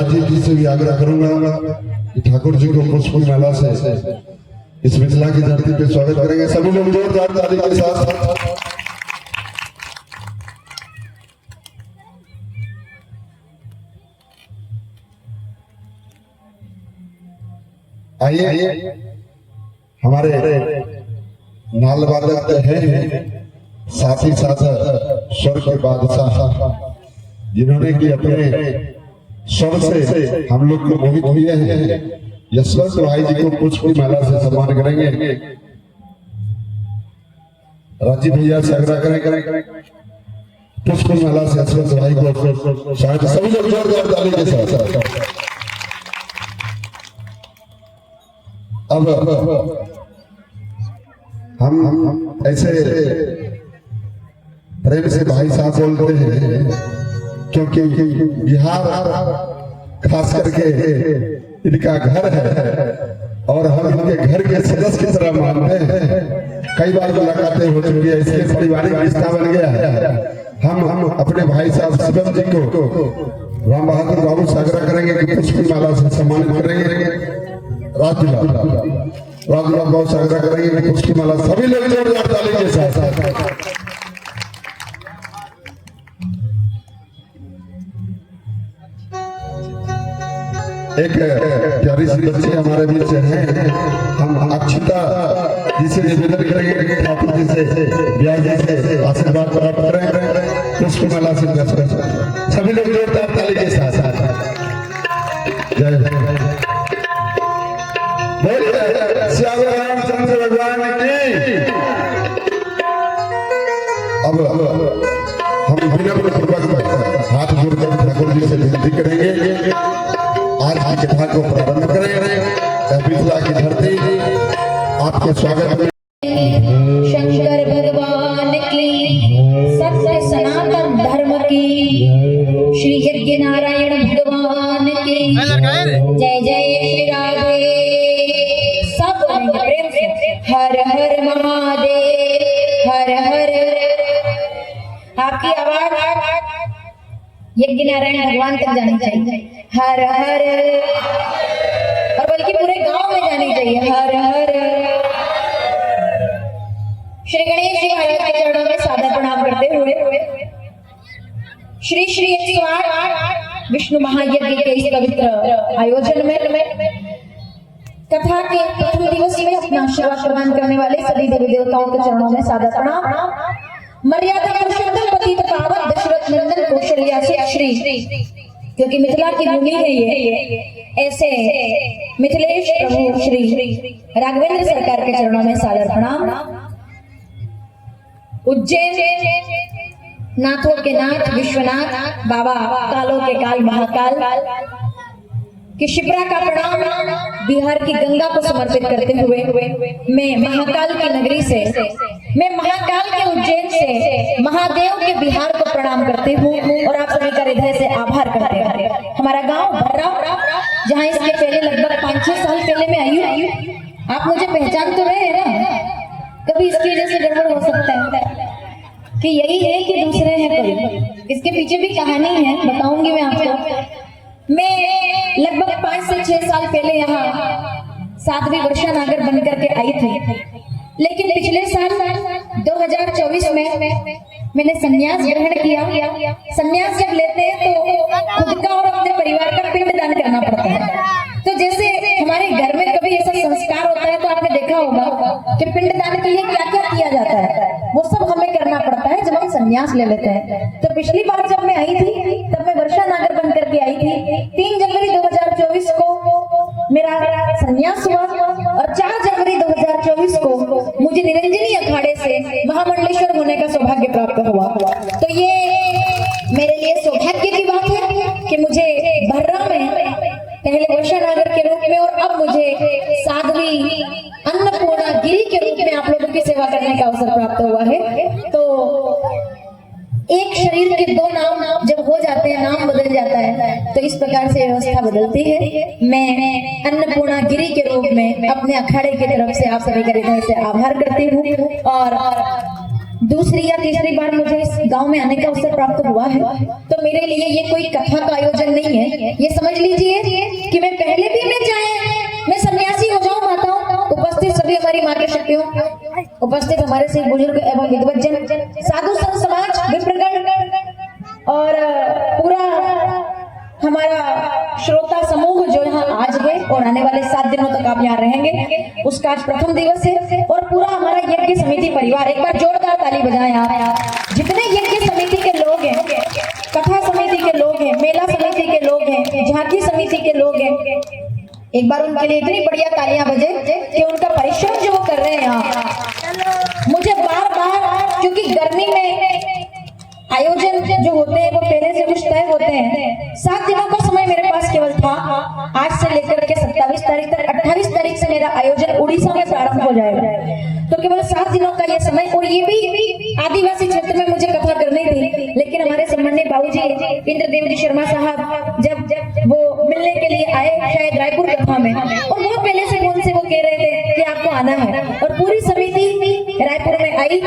राजीव जी से भी आग्रह करूंगा कि ठाकुर जी को पुष्प माला से इस मिथिला की धरती पे स्वागत करेंगे। सभी लोग जोरदार ताली के साथ। आइए, हमारे नाल वादक हैं, साथ ही साथ स्वर के बादशाह जिन्होंने कि अपने स्वर से हम लोग को मोहित किए हैं। यशवंत भाई जी को पुष्प माला से सम्मान करेंगे। राजीव भैया से आग्रह करेंगे पुष्प माला से यशवंत भाई को शायद सभी लोग जोरदार ताली के साथ। अब हम ऐसे प्रेम से भाई साहब बोलते हैं क्योंकि बिहार खास करके इनका घर है और हम इनके घर के सदस्य की तरह मानते हैं। कई बार मुलाकातें हो चुकी है, इसके पारिवारिक रिश्ता बन गया है। हम अपने भाई साहब शिवम जी को राम बहादुर बाबू से आग्रह करेंगे कि पुष्प माला से सम्मानित करेंगे। राजूलाल बाबू से आग्रह करेंगे कि पुष्प माला सभी लोग जोरदार ताली के साथ। एक प्यारी सी बच्ची हमारे बीच है, हम अक्षता जी से निवेदन करेंगे कि ठाकुर जी से ब्याह जी से आशीर्वाद प्राप्त करें। पुष्प माला से सभी लोग जोरदार ताली के साथ। जय श्याम रामचंद्र भगवान की। अब हम विनम्रपूर्वक हाथ जोड़कर ठाकुर जी से विनती करेंगे आज की कथा को प्रारंभ करें। मिथिला की धरती आपके स्वागत में शंकर भगवान की, सत्य सनातन धर्म की, श्री यज्ञ नारायण भगवान की जय जय श्री राधे। सब प्रेम से हर हर महादेव, हर हर। आपकी आवाज यज्ञ नारायण भगवान तक जानी चाहिए, हर हर, और बल्कि पूरे गांव में जानी चाहिए, हर हर। श्री गणेश जी महाराज के चरणों में सादर प्रणाम करते हुए श्री श्री 108 विष्णु महायज्ञ के इस पवित्र आयोजन में कथा के प्रथम दिवस में अपना आशीर्वाद प्रदान करने वाले सभी देवी देवताओं के चरणों में सादर प्रणाम। मर्यादा पुरुषोत्तम पतित पावन दशरथ नंदन कौशल्या से श्री, क्योंकि मिथिला की भूमि है ये, ऐसे मिथिलेश प्रभु श्री राघवेंद्र सरकार के चरणों में सादर प्रणाम। उज्जैन नाथों के नाथ विश्वनाथ बाबा, कालों के काल महाकाल कि शिप्रा का प्रणाम बिहार की गंगा को समर्पित करते हुए मैं महाकाल की नगरी से, मैं महाकाल के उज्जैन से महादेव के बिहार को प्रणाम करती हूँ और आप सभी का हृदय से आभार करते हैं। हमारा गांव भर्रा, जहाँ इसके पहले लगभग 5-6 साल पहले मैं आई हूँ। आप मुझे पहचान तो रहे हैं ना? कभी इसकी वजह से गड़बड़ हो सकता है कि यही है कि दूसरे हैं कोई, इसके पीछे भी कहानी है, बताऊंगी मैं आपको। मैं लगभग 5 से 6 साल पहले यहाँ साध्वी वर्षा नागर बनकर के आई थी, लेकिन पिछले साल 2024 में मैंने संन्यास ग्रहण किया। संन्यास जब लेते हैं तो खुद का और अपने परिवार का पिंड दान करना पड़ता है। तो जैसे हमारे घर में कभी ऐसा संस्कार होता है तो आपने देखा होगा कि पिंड दान के लिए क्या क्या किया जाता है, वो सब हमें करना पड़ता है जब हम संन्यास ले लेते हैं। तो पिछली बार जब मैं आई थी तब मैं वर्षा नागर बन करके आई थी। 3 जनवरी 2024 को मेरा संन्यास हुआ और 4 जनवरी 2024 को मुझे निरंजनी अखाड़े से महामंडलेश्वर होने का सौभाग्य प्राप्त हुआ। तो ये मेरे लिए सौभाग्य की बात है कि मुझे भर्रा में पहले वर्षा नागर के रूप में और अब मुझे साध्वी अन्नपूर्णा गिरी के रूप में आप लोगों की सेवा करने का अवसर प्राप्त हुआ है। तो एक शरीर के 2 नाम जब हो जाते हैं, नाम बदल जाता है, तो इस प्रकार से व्यवस्था बदलती है। मैं अन्नपूर्णा गिरी के रूप में अपने अखाड़े की तरफ से आप सभी के हृदय से आभार करती हूँ और दूसरी या तीसरी बार मुझे इस गांव में आने का अवसर प्राप्त हुआ है, तो मेरे लिए ये कोई कथा का आयोजन नहीं है। ये समझ लीजिए कि मैं पहले भी मैं चाहे मैं सन्यासी हो जाऊं माताओं, उपस्थित सभी हमारी माँ की शक्तियों, उपस्थित हमारे से बुजुर्ग एवं विद्वजन, साधु संत समाज, विप्रगण और पूरा हमारा श्रोता समूह जो यहाँ आज है और आने वाले 7 दिनों तक आप यहाँ रहेंगे, उसका आज प्रथम दिवस है। और पूरा हमारा यज्ञ समिति परिवार, एक बार जोरदार ताली बजाएं आप। जितने यज्ञ समिति के लोग हैं, कथा समिति के लोग हैं, मेला समिति के लोग हैं, झांकी समिति के लोग हैं, एक बार उनके लिए इतनी बढ़िया तालियां बजे कि उनका परिश्रम जो वो कर रहे हैं यहाँ। मुझे बार बार, क्योंकि गर्मी में आयोजन जो होते हैं वो पहले से कुछ तय होते हैं, 7 दिनों का समय मेरे पास केवल था। आज से लेकर के 27 तारीख तक, 28 तारीख से मेरा आयोजन उड़ीसा में प्रारंभ हो जाएगा, तो केवल 7 दिनों का ये समय। और ये भी आदिवासी क्षेत्र में मुझे कथा करनी थी, लेकिन हमारे सम्माननीय बाबूजी इंद्रदेव जी शर्मा साहब जब वो मिलने के लिए आए, शायद रायपुर कथा में, और बहुत पहले से उनसे वो कह रहे थे कि आपको आना है, और पूरी समिति रायपुर में आई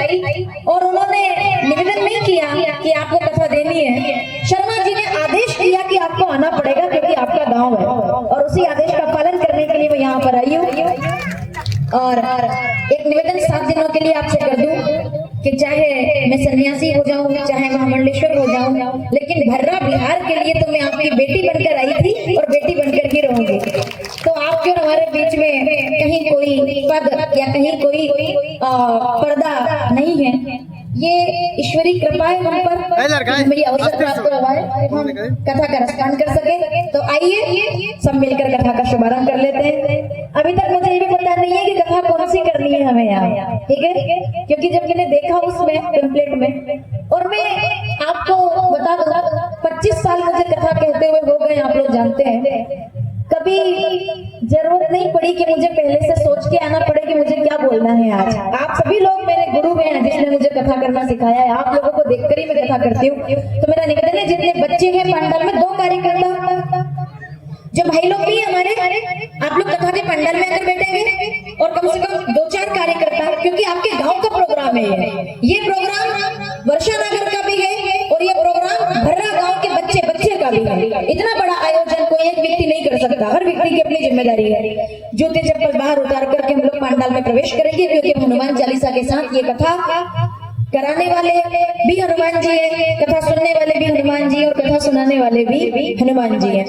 और उन्होंने निवेदन नहीं किया कि आपको कथा देनी है। शर्मा जी ने आदेश दिया कि आपको आना पड़ेगा क्योंकि आपका गांव है, और उसी आदेश का पालन करने के लिए मैं यहाँ पर आई हूँ। और एक निवेदन 7 दिनों के लिए आपसे कर दूं कि चाहे मैं सन्यासी हो जाऊं, चाहे महामंडलेश्वर हो जाऊं, लेकिन भर्रा बिहार के लिए तो मैं आपकी बेटी बनकर आई थी और बेटी बनकर ही रहूंगी। तो आप क्यों हमारे बीच में कहीं कोई पद या कहीं कोई पर्दा नहीं है, ये ईश्वरी कृपा है हम पर, मेरी अवसर प्राप्त हुआ है हम कथा का रसपान कर सके। तो आइए सब मिलकर कथा का शुभारंभ कर लेते हैं। अभी तक मुझे ये भी पता नहीं है कि कथा कौन सी करनी है हमें यहाँ, ठीक है, क्योंकि जब मैंने देखा उसमें टेम्पलेट में, और मैं आपको बता दूंगा 25 साल मुझे कथा कहते हुए हो गए, आप लोग जानते हैं। कभी जरूरत नहीं पड़ी कि मुझे पहले से सोच के आना पड़े कि मुझे क्या बोलना है आज। आप सभी लोग मेरे गुरु हैं जिसने मुझे कथा करना सिखाया है, आप लोगों को देखकर ही मैं कथा करती हूँ। तो मेरा निवेदन है, जितने बच्चे हैं पंडाल में, 2 कार्यकर्ता जो भाई लोग भी हमारे, आप लोग कथा के पंडाल में आकर बैठेंगे, और कम से कम 2-4 कार्यकर्ता, क्योंकि आपके गांव का प्रोग्राम है ये प्रोग्राम वर्षा नगर का भी है और ये प्रोग्राम भर्रा गांव के बच्चे का भी है। इतना बड़ा आयोजन कोई एक व्यक्ति नहीं कर सकता, हर व्यक्ति की अपनी जिम्मेदारी है। जूते चप्पल बाहर उतार करके हम लोग पंडाल में प्रवेश करेंगे, क्योंकि हनुमान चालीसा के साथ ये कथा कराने वाले भी हनुमान जी है, कथा सुनने वाले भी हनुमान जी, और कथा सुनाने वाले भी हनुमान जी हैं।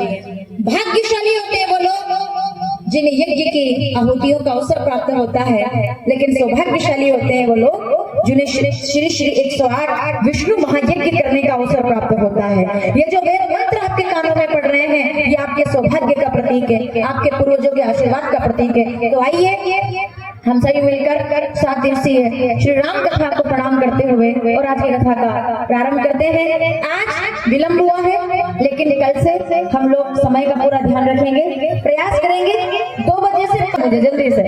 भाग्यशाली होते हैं वो लोग जिन्हें यज्ञ की आहुतियों का अवसर प्राप्त होता है, लेकिन सौभाग्यशाली होते हैं वो लोग जिन्हें श्री श्री 108 विष्णु महायज्ञ करने का अवसर प्राप्त होता है। ये जो वेद मंत्र आपके कानों में पड़ रहे हैं, ये आपके सौभाग्य का प्रतीक है, आपके पूर्वजों के आशीर्वाद का प्रतीक है। तो आइए हम सभी मिलकर 7 दिवसीय श्री राम कथा को प्रणाम करते हुए और आज की कथा का प्रारंभ करते हैं। आज विलंब हुआ है, लेकिन कल से हम लोग समय का पूरा ध्यान रखेंगे, प्रयास करेंगे 2 बजे से, मुझे जल्दी से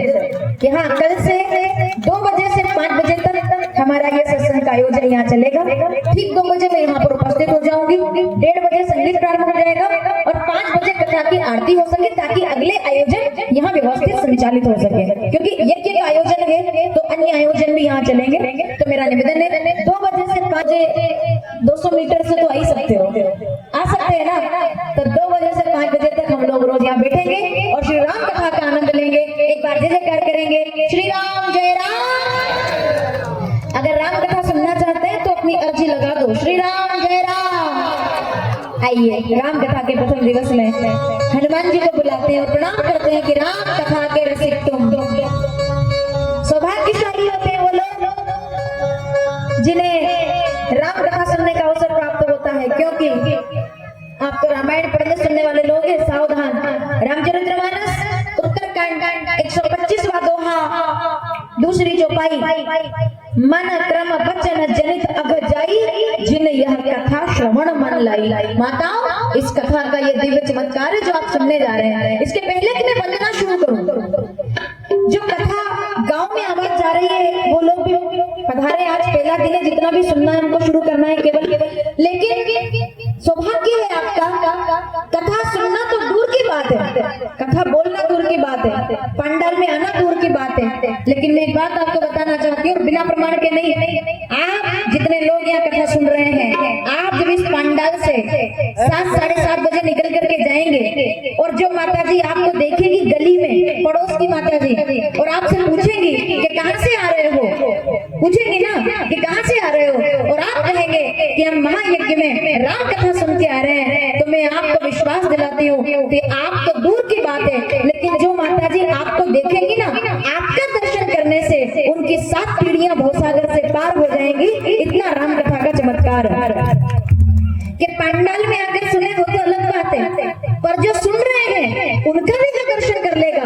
कि हाँ, कल से 2 बजे से 5 बजे तक हमारा ये सत्संग का आयोजन यहाँ चलेगा। ठीक 2 बजे मैं यहाँ पर उपस्थित हो जाऊंगी, 1:30 बजे संगीत प्रारंभ हो जाएगा और 5 बजे कथा की आरती हो सके, ताकि अगले आयोजन यहाँ व्यवस्थित संचालित हो सके। क्योंकि यज्ञ का आयोजन है तो अन्य आयोजन भी यहाँ चलेंगे। तो मेरा निवेदन है 2 बजे से 5 बजे, 200 मीटर से तो आ ही सकते हो, आ सकते हैं ना, तो 2 बजे से 5 बजे तक हम लोग रोज यहाँ बैठेंगे और श्री राम कथा का आनंद लेंगे। एक बार जय जयकार करेंगे, श्री राम जय राम। अगर राम कथा सुनना चाहते हैं तो अपनी अर्जी लगा दो, श्री राम जय राम। आइए राम कथा के प्रथम दिवस में हनुमान जी को बुलाते हैं और प्रणाम करते हैं कि राम कथा के रसिक तुम। सौभाग्यशाली होते हैं वो लोग जिन्हें राम कथा सुनने का अवसर प्राप्त होता है, क्योंकि आप तो रामायण पढ़ने सुनने वाले लोग हैं, सावधान। रामचरितमानस उत्तरकांड 125वां दोहा, दूसरी चौपाई, मन क्रम वचन जनित अघ जाई, जिन यह कथा श्रवण मन लाई। माताओं, इस कथा का ये दिव्य चमत्कार है जो आप सुनने जा रहे हैं। इसके पहले कि मैं वंदना शुरू करूं, जो कथा गांव में आवाज जा रही है वो लोग भी पधारे। आज पहला दिन है, जितना भी सुनना है हमको शुरू करना है केवल। लेकिन सौभाग्य है आपका, कथा सुनना तो दूर की बात है, कथा बोलना दूर की बात है, पंडाल में आना दूर की बात है। लेकिन मैं एक बात आपको बताना चाहती हूँ, बिना प्रमाण के नहीं, आज पंडाल से 7 साढ़े 7 बजे निकल करके जाएंगे और जो माता जी आपको देखेगी गली में, पड़ोस की माता जी, और आपसे पूछेंगी कि कहाँ से आ रहे हो, पूछेंगी ना कि कहाँ से आ रहे हो, और आप कहेंगे कि हम महायज्ञ में राम कथा सुन के आ रहे हैं, तो मैं आपको विश्वास दिलाती हूँ कि आप तो दूर की बात है, लेकिन जो माता जी आपको देखेंगी ना, आपका दर्शन करने से उनकी 7 पीढ़ियां भवसागर से पार हो जाएंगी। इतना राम कथा का चमत्कार है कि पंडाल में आकर सुने हो तो अलग बात है, पर जो सुन रहे हैं उनका भी जो दर्शन कर लेगा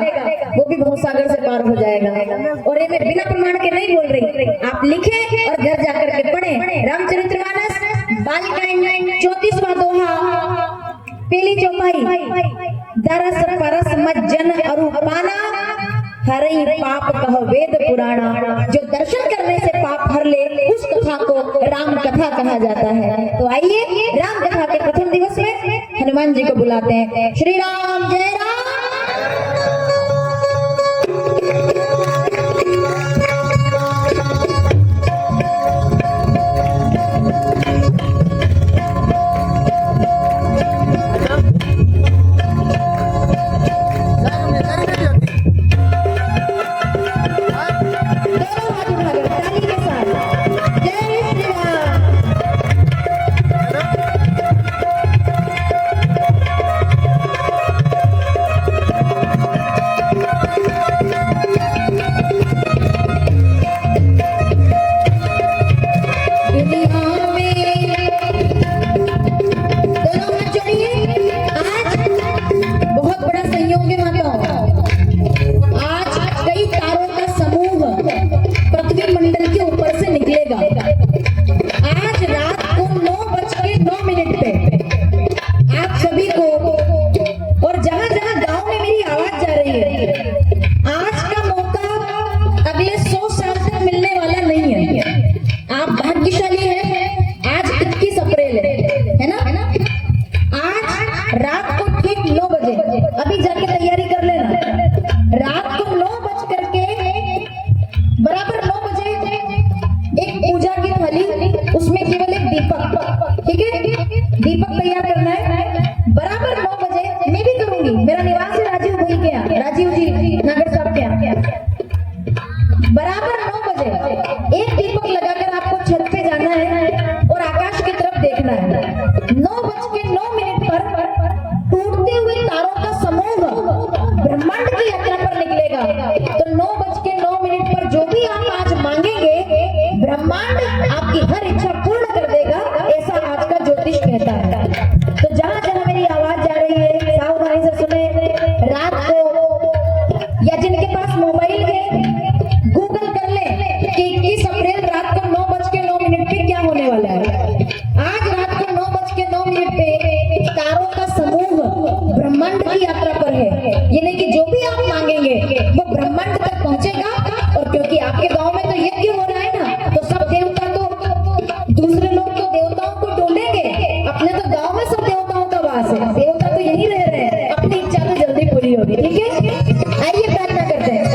वो भी भवसागर से पार हो जाएगा। और ये मैं बिना प्रमाण के नहीं बोल रही, आप लिखें और घर जाकर के पढ़ें। रामचरितमानस बालकांड 34वां दोहा, पहली चौपाई, दरस परस मज्जन अरूपाना हरई पाप कह वेद पुराणा। जो दर्शन करने से पाप हर ले, उस कथा को राम कथा कहा जाता है। तो आइए राम कथा के प्रथम दिवस में हनुमान जी को बुलाते हैं। श्री राम जय राम। दीपक तैयार करना है बराबर 9 बजे। मैं भी करूंगी, मेरा निवास है राजीव भाई के यहाँ, राजीव जी नगर साहब के यहाँ। बराबर 9 बजे एक दीपक लगाकर आपको छत पे जाना है और आकाश की तरफ देखना है। 9:09 पर टूटते हुए तारों का समूह ब्रह्मांड की यात्रा पर निकलेगा। तो 9:09 पर जो भी आप आज मांगेंगे, ब्रह्मांड आपकी हर इच्छा पूर्ण कर देगा, ऐसा आज का ज्योतिष कहता है। तो जहां जहां मेरी आवाज जा रही है सावधानी से सुने। रात को या जिनके पास मोबाइल है गूगल कर ले कि 21 अप्रैल रात को 9:09 पे क्या होने वाला है। आज रात को 9:09 पे तारों का समूह ब्रह्मांड की यात्रा पर है, यानी कि जो भी आप मांगेंगे वो ब्रह्मांड तक पहुंचेगा। और क्योंकि आपके गांव में तो यज्ञ हो रहा है ना, तो सब देवता तो दूसरे लोग तो देवताओं को ढूंढेंगे, अपने तो गांव में सब देवताओं का वास है, देवता तो यहीं रह रहे हैं, अपनी इच्छा तो जल्दी पूरी होगी। ठीक है, आइए प्रार्थना करते हैं।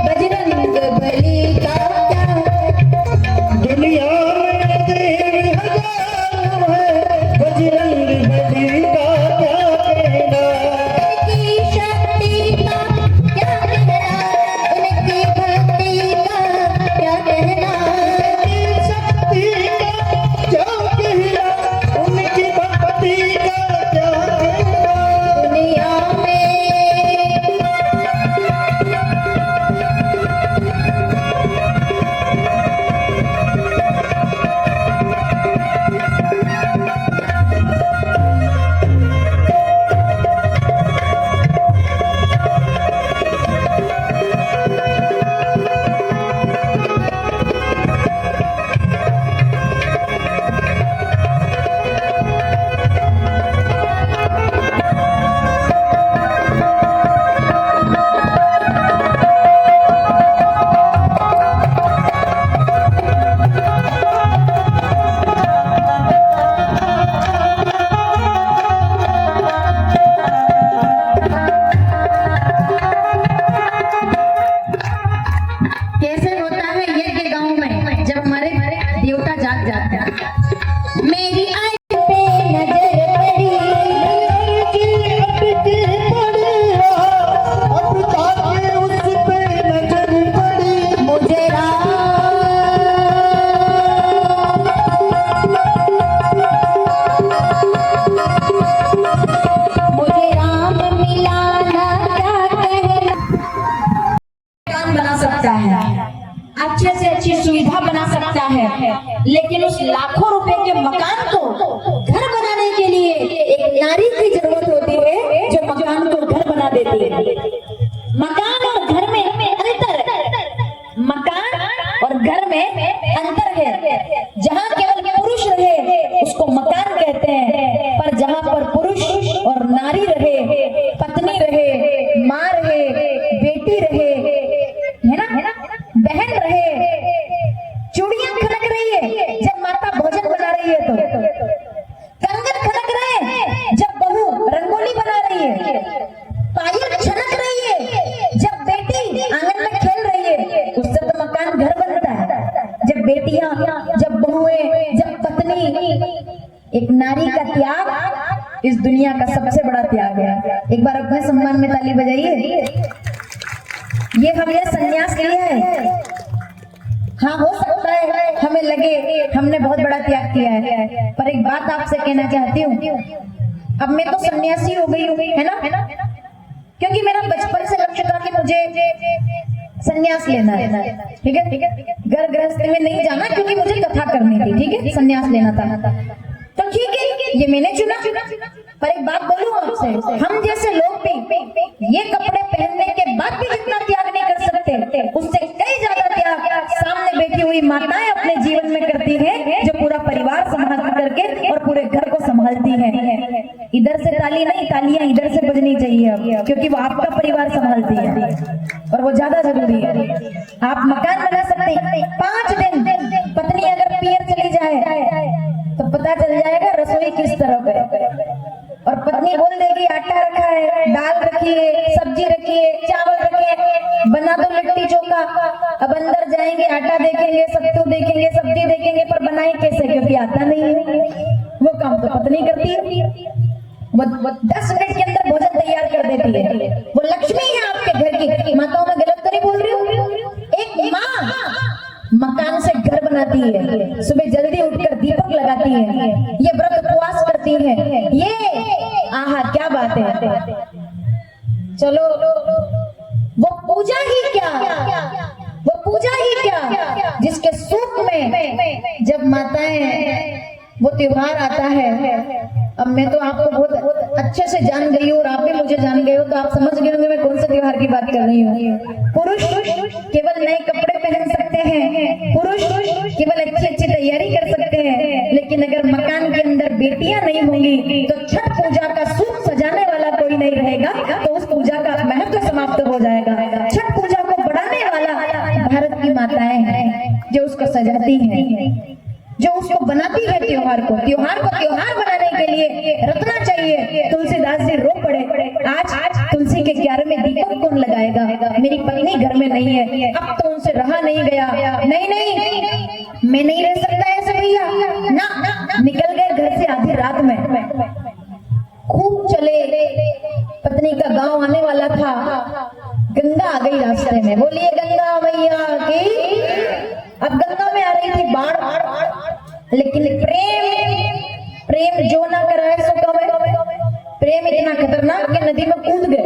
बजरंग बली का क्या कहना। लेकिन उस लाखों रुपए के मकान को घर बनाने के लिए एक नारी की जरूरत होती है जो मकान को घर बना देती है। मकान और घर में अंतर है, मकान और घर में अंतर है। जहाँ केवल पुरुष रहे उसको मकान कहते हैं, पर जहाँ पर पुरुष और नारी रहे, पत्नी रहे, माँ रहे, बेटी रहे, है ना, बहन रहे, चूड़ियां खनक रही है जब माता भोजन बना रही है, तो कंगन खनक रहे हैं जब बहू रंगोली बना रही है, पायल छनक रही है जब बेटी आंगन में खेल रही है, उससे तो मकान घर बनता है। जब बेटियां, जब बहुएं, जब पत्नी, एक नारी का त्याग इस दुनिया का सबसे बड़ा त्याग है। एक बार अपने सम्मान में ताली बजाइए। ये हमने संन्यास लिया है। हाँ, हो सकता है हमें लगे हमने बहुत बड़ा त्याग किया है, पर एक बात आपसे कहना चाहती हूँ, अब मैं तो सन्यासी हो गई हूँ, है ना, क्योंकि मेरा बचपन से लक्ष्य था कि मुझे सन्यास लेना है। ठीक है, घर गृहस्थी में नहीं जाना, क्योंकि मुझे कथा करनी थी। ठीक है, सन्यास लेना था, तो ठीक है, ये मैंने चुना। पर एक बात बोलूं आपसे, हम जैसे लोग भी ये कपड़े पहनने के बाद भी जितना त्याग नहीं कर सकते, उससे कई ज्यादा त्याग सामने बैठी हुई माताएं अपने जीवन में करती हैं, जो पूरा परिवार संभाल करके और पूरे घर को संभालती हैं। इधर से ताली नहीं, तालियां इधर से बजनी चाहिए अब, क्योंकि वो आपका परिवार संभालती है और वो ज्यादा जरूरी है। आप मकान बना सकते हैं, 5 दिन पत्नी अगर पियर चली जाए तो पता चल जाएगा रसोई किस तरफ है, और पत्नी बोल देगी आटा रखा है, दाल रखी है, सब्जी रखी है, चावल रखे हैं, बना दो लिट्टी चोखा। अब अंदर जाएंगे, आटा देखेंगे, सत्तू देखेंगे, सब्जी देखेंगे, पर बनाए कैसे, क्योंकि आता नहीं है। वो काम तो पत्नी करती है, वो 10 मिनट के अंदर भोजन तैयार कर देती है। वो लक्ष्मी है आपके घर की। माताओं में गलत तो नहीं बोल रही हूँ? एक माँ मकान से घर बनाती है, सुबह जल्दी उठकर दीपक लगाती है, ये व्रत उपवास करती है, ये आहा क्या बात है। चलो, वो पूजा ही क्या, वो पूजा ही क्या जिसके सुख में जब माताएं, वो त्योहार आता है। अब मैं तो आपको बहुत अच्छे से जान गई हूँ और आप भी मुझे जान गए हो, तो आप समझ गए होंगे मैं कौन से त्योहार की बात कर रही हूँ। पुरुष केवल नए कपड़े पहन सकते हैं, पुरुष केवल अच्छी तैयारी कर सकते हैं, लेकिन अगर मकान के अंदर बेटियां नहीं होंगी तो छठ पूजा का सूप सजाने वाला कोई नहीं रहेगा, तो उस पूजा का महत्व समाप्त हो जाएगा। छठ पूजा को बढ़ाने वाला भारत की माताएं हैं, जो उसको सजाती हैं, जो उसको बनाती है त्योहार को त्योहार बनाने के लिए रखना चाहिए। तुलसीदास जी रो पड़े, आज तुलसी के क्यारे में दीपक कौन लगाएगा, मेरी पत्नी घर में नहीं है, अब तो उनसे रहा नहीं गया। नहीं, मैं नहीं रह सकता ऐसे भैया ना। निकल गए घर से आधी रात में, खूब चले, पत्नी का गांव आने वाला था, गंगा आ गई रास्ते में। बोलिए गंगा मैया की। अब गंगा में आ रही थी बाढ़, लेकिन प्रेम जो ना कराए सो कवे। प्रेम इतना खतरनाक कि नदी में कूद गए।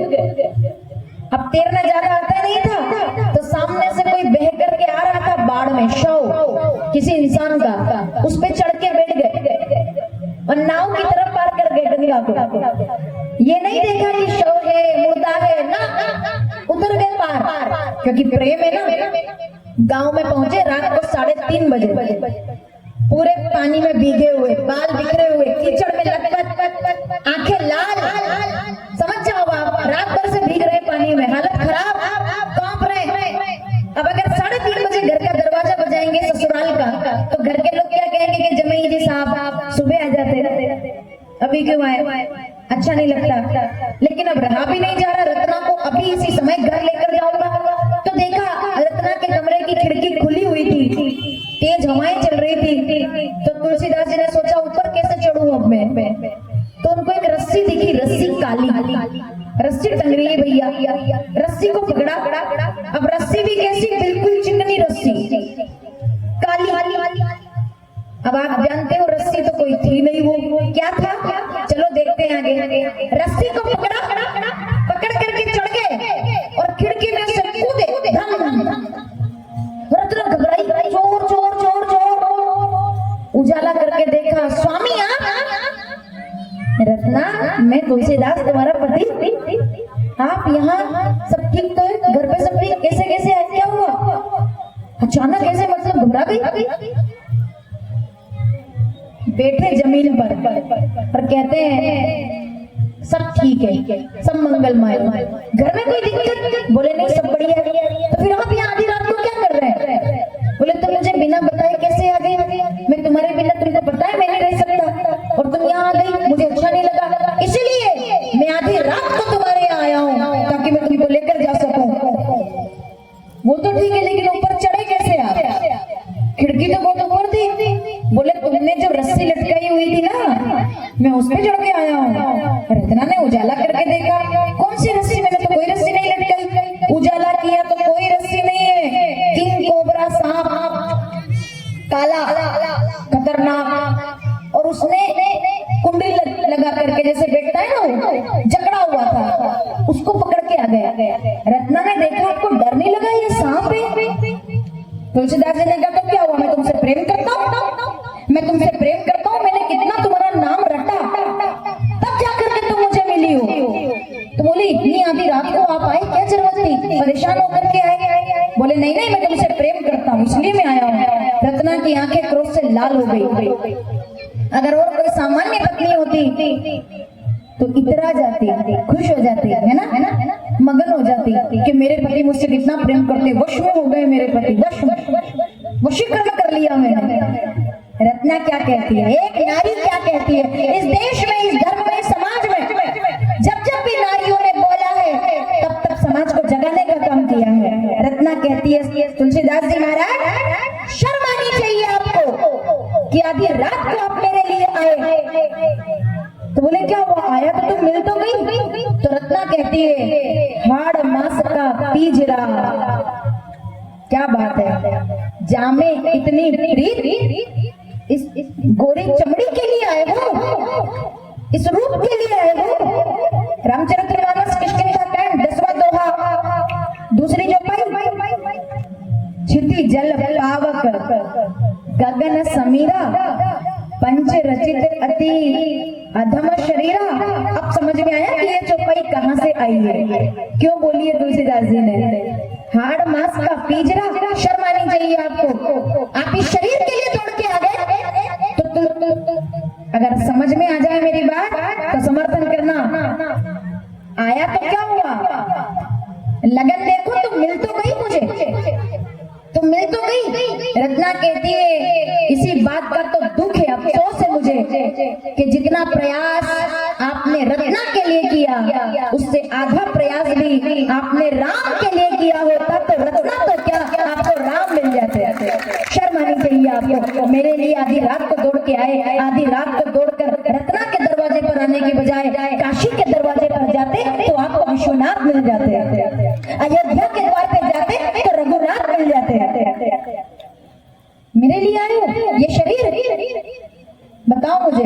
अब तैरना ज्यादा आता नहीं था, तो सामने से कोई बह करके आ रहा था बाढ़ में, शव किसी इंसान का, उस पे चढ़ के बैठ गए और नाव की तरफ पार कर गए गंगा को। ये नहीं देखा कि शव है, मुर्दा है ना, उतर गए पार, क्योंकि प्रेम है ना। गांव में पहुंचे रात को 3:30 बजे, पूरे पानी में भीगे हुए, बाल बिखरे हुए, कीचड़ में लटपट, आंखें लाल, समझ जाओ आप, रात भर से भीग रहे पानी में, हालत खराब, कांप रहे। अब अगर 3:30 बजे घर का दरवाजा बजाएंगे ससुराल का, तो घर के लोग क्या कहेंगे कि जमाई जी साहब सुबह आ जाते, अभी क्यों आए, अच्छा नहीं लगता। लेकिन अब रहा भी नहीं जा रहा, रत्ना को अभी इसी समय घर लेकर जाऊंगा, तो देखा रत्ना के कमरे की खिड़की खुली हुई थी, तेज हवाएं चल रही थी, तो तुलसीदास जी ने सोचा ऊपर कैसे चढ़ूं अब मैं, तो उनको एक रस्सी दिखी, रस्सी काली, रस्सी टंग रही है भैया, रस्सी को पकड़ा। अब रस्सी भी कैसी, बिल्कुल चिकनी रस्सी, काली। अब आप जानते हो रस्सी तो कोई थी नहीं, वो क्या था, चलो देखते हैं आगे। रस्सी को पकड़ करके चढ़ गए और खिड़की में से कूदे, रत्ना घबराई, चोर चोर चोर चोर, आप यहाँ सब ठीक तो है, घर पे सब ठीक, कैसे कैसे आए, क्या हुआ अचानक ऐसे, मतलब घबरा गई। बैठे जमीन पर और कहते हैं सब ठीक है, सब मंगलमय, घर में कोई दिक्कत? बोले नहीं, सब बढ़िया है। तो फिर आप यहाँ आधी रात को क्या कर रहे हैं? बोले तुम मुझे बिना बताए कैसे आ गई? मैं तुम्हारे बिना, तुमको पता है मैं नहीं रह सकता, और तुम यहाँ आ गई, मुझे अच्छा नहीं लगा, इसलिए मैं आधी रात को तुम्हारे यहाँ आया हूँ ताकि मैं तुमको लेकर जा सकूं। वो तो ठीक है, लेकिन ऊपर चढ़े कैसे आप? खिड़की तो बहुत ऊपर थी। बोले तुमने जो रस्सी लटकाई हुई थी ना, मैं उस पे चढ़ के आया हूँ। रत्ना ने उजाला करके देखा, कौन सी रस्सी? मैंने तो कोई रस्सी नहीं लटकाई। उजाला किया तो कोई रस्सी नहीं है, किंग कोबरा सांप, काला खतरनाक, और उसने कुंडली लगा करके जैसे बैठता है ना, वो जकड़ा हुआ था, उसको पकड़ के आ गया। रत्ना ने देखा, आपको डर नहीं लगा, ये सांप है? तुलसीदास जी ने कहा तो क्या हुआ, मैं तुमसे प्रेम करता हूँ, मैं तुमसे प्रेम करता हूँ, मैंने कितना तुम्हारा नाम रटा, तब जाकर के तुम मुझे मिली हो। तो बोली इतनी आधी रात को आप आए, क्या जरूरत थी, परेशान होकर के आए? बोले नहीं नहीं, मैं तुमसे प्रेम करता हूँ इसलिए मैं आया हूँ। रत्ना की आंखें क्रोध से लाल हो गई। अगर और कोई सामान्य पत्नी होती तो इतरा जाती, खुश हो जाती, है ना, मगन हो जाती कि मेरे पति मुझसे कितना प्रेम करते, वश में हो गए मेरे पति, वशीकरण कर लिया मैंने। रत्ना क्या कहती है, एक नारी क्या कहती है, इस देश में, इस धर्म में, समाज में जब जब भी नारियों ने बोला है तब तब समाज को जगाने का काम किया है। रत्ना कहती है, तुलसीदास जी महाराज शर्म आनी चाहिए आपको कि आधी रात को आप मेरे लिए आए। तो बोले क्या हुआ, आया तो तुम मिल तो गई? तो रत्ना कहती है, हाड़ मास का पीजरा, क्या बात है, जामे इतनी प्रीत, इस गोरी चमड़ी के लिए आए हो, इस रूप के लिए आए हो। रामचरितमानस किष्किंधा कांड 10वां दोहा, दूसरी जो पाई, क्षिति जल पावक गगन समीरा, पंच रचित अति अधम शरीरा। अब समझ में आया कि ये चौपाई कहाँ से आई है, क्यों बोली है तुलसीदास जी ने? हाड़ मास का पीजरा, शर्म आनी चाहिए आपको, आप इस शरीर के लिए दौड़ के आ गए। तो अगर समझ में आ जाए मेरी बात तो समर्थन करना। आया तो क्या हुआ, लगन देखो, तुम मिल तो गई मुझे, तुम मिल तो गई। रत्ना कहती है, इसी बात का तो दुख है, अफसोस है मुझे कि जितना प्रयास आपने रत्ना के लिए किया, उससे आधा प्रयास भी आपने राम के लिए किया होता तो रत्ना तो क्या, आपको राम मिल जाते। शर्म आनी चाहिए आपको, मेरे लिए आधी रात को दौड़ के आए, आधी रात को दौड़कर रत्ना के दरवाजे पर आने के बजाय काशी के दरवाजे पर जाते तो आपको विश्वनाथ मिल जाते, अयोध्या के द्वार पे जाते तो रघुनाथ मिल जाते। मेरे लिए आए हो, ये शरीर, बताओ मुझे,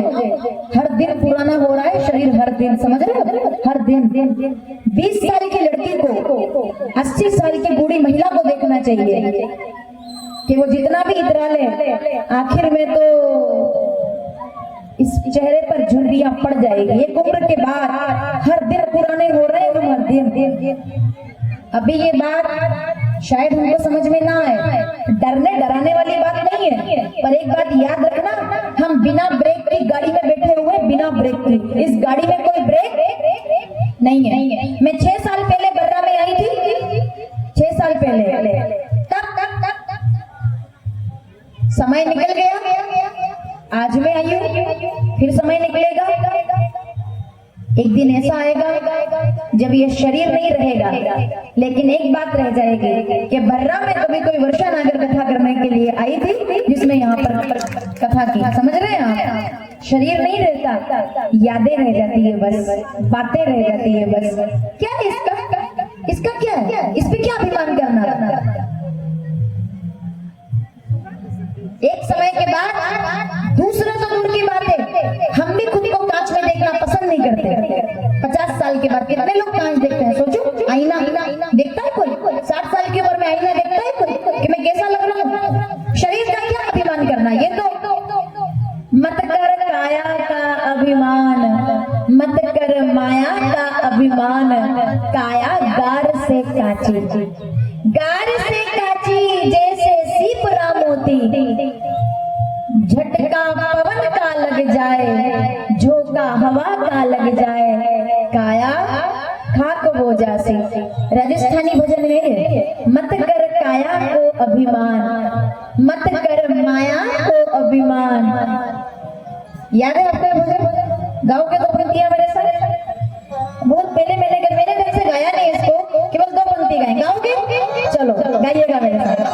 हर दिन पुराना हो रहा है शरीर, हर दिन, समझ रहे हो, हर दिन। 20 साल की लड़की को 80 साल की बूढ़ी महिला को देखना चाहिए कि वो जितना भी इतरा ले, आखिर में तो इस चेहरे पर झुर्रियां पड़ जाएगी। एक उम्र के बाद हर दिन पुराने हो रहे हैं, हर दिन। अभी ये बात शायद हमको समझ में ना आए, डरने डराने वाली बात नहीं है, पर एक बात याद रखना, हम बिना ब्रेक की गाड़ी में बैठे हुए, बिना ब्रेक की, इस गाड़ी में कोई ब्रेक नहीं है। मैं 6 साल पहले बर्रा में आई थी, 6 साल पहले, तब समय निकल गया, आज मैं आई हूँ, फिर समय निकलेगा। एक दिन ऐसा आएगा जब ये शरीर नहीं रहेगा, लेकिन एक बात रह जाएगी कि बर्रा में कभी कोई वर्षा नागर कथा करने के लिए आई थी, जिसमें यहाँ पर कथा की, समझ रहे हैं आप? शरीर नहीं रहता, यादें रह जाती है, बस बातें रह जाती है, बस। क्या है इसका क्या है, इस पे क्या अभिमान करना? एक समय के बाद दूसरा तो दूर की बात है, हम भी खुद को कांच में देखना पसंद नहीं करते। 50 साल के बाद कितने लोग कांच देखते हैं, सोचो, आईना देखता है कोई? 60 साल की उम्र में आईना देखता है कोई कि मैं कैसा लग रहा हूँ? शरीर का क्या अभिमान करना, ये तो मत कर काया का अभिमान, मत कर माया का अभिमान, काया गार से काची, गार से काची जैसे सीपरा मोती, झटका पवन का लग जाए, झोंका हवा का लग जाए, काया खाक हो जासी। राजस्थानी भजन है, मत कर काया को अभिमान, मत कर माया को अभिमान। याद है आपको ये भजन? गाओ के दो पंक्तियां मेरे साथ। बहुत पहले मैंने घर से गाया नहीं इसको, केवल दो पंक्ति गाएं। गाओगे? चलो गाइएगा मेरे साथ।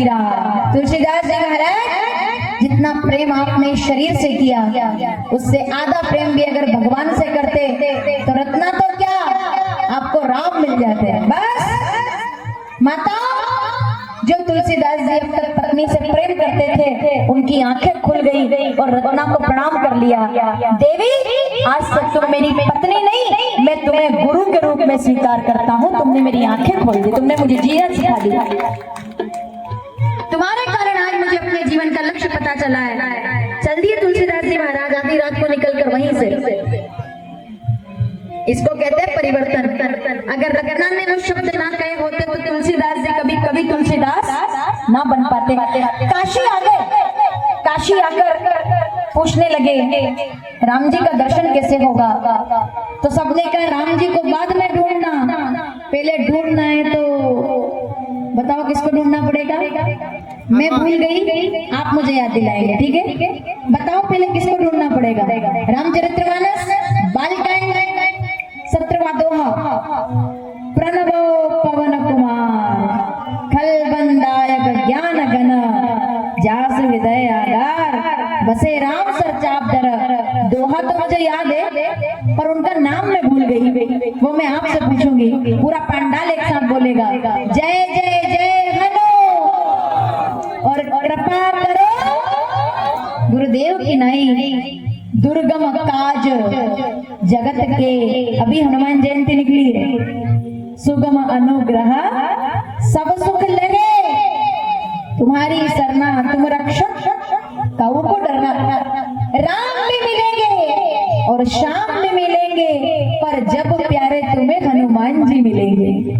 शरीरा। तुलसीदास जी महाराज जितना प्रेम आपने शरीर से किया उससे आधा प्रेम भी अगर भगवान से करते तो रत्ना तो क्या आपको राम मिल जाते हैं। बस माता जो तुलसीदास जी अब तक पत्नी से प्रेम करते थे उनकी आंखें खुल गई और रत्ना को प्रणाम कर लिया। देवी आज तक तुम मेरी पत्नी नहीं, मैं तुम्हें गुरु के रूप में स्वीकार करता हूँ। तुमने मेरी आंखें खोल दी, तुमने मुझे जीना सिखा दिया। तुम्हारे कारण आज मुझे अपने जीवन का लक्ष्य पता चला है। चल दिए तुलसीदास जी महाराज आधी रात को निकलकर वहीं से। इसको कहते हैं परिवर्तन। अगर रत्ना ने वो शब्द ना कहे होते तो तुलसीदास जी कभी तुलसीदास ना बन पाते। काशी आ गए, काशी आकर पूछने लगे राम जी का दर्शन कैसे होगा। तो सबने कहा राम जी को बाद में ढूंढना, पहले ढूंढना है तो बताओ किसको ढूंढना पड़ेगा। मैं भूल गई, आप मुझे याद दिलाएंगे, ठीक है। बताओ पहले किसको ढूंढना पड़ेगा। रामचरितमानस बालकांड 17वां दोहा। प्रणवो पवन कुमार खलबंदायक ज्ञान गण जास हृदय आगार बसे राम सर चाप दर। दोहा तो मुझे याद है पर उनका नाम मैं भूल गई, वो मैं आपसे पूछूंगी। पूरा पंडाल एक साथ बोलेगा जय जय जय हनु और कृपा करो गुरुदेव की नहीं दुर्गम काज जगत के। अभी हनुमान जयंती निकली है। सुगम अनुग्रह सब सुख लगे तुम्हारी सरना तुम रक्षक काऊ को डरना। राम भी मिलेंगे और श्याम भी मिलेंगे पर जब प्यारे तुम्हें हनुमान जी मिलेंगे।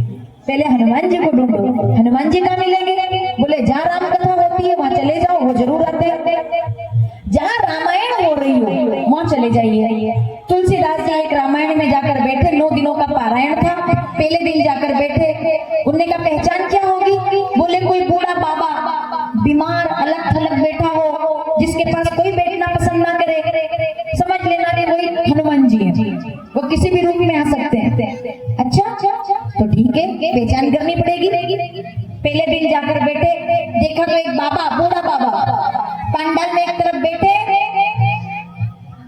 पहले हनुमान जी को ढूंढो। हनुमान जी कहाँ मिलेंगे। बोले जहाँ राम कथा होती है वहां चले जाओ, वो जरूर आते हैं। जहाँ रामायण हो रही हो वहां चले जाइए। तुलसीदास जी एक रामायण में जाकर बैठे, 9 दिनों का पारायण था। पहले दिन जाकर बैठे, उनने का पहचान क्या होगी। बोले कोई बूढ़ा बाबा बीमार अलग थलग बैठा हो जिसके पास कोई बैठना पसंद ना करे, समझ लेना कि वही हनुमान जी है। वो किसी भी रूप में आ सकते हैं। अच्छा तो ठीक है, पहचान करनी पड़ेगी। पहले दिन जाकर बैठे, देखा तो एक बाबा, बूढ़ा बाबा पंडाल में एक तरफ बैठे,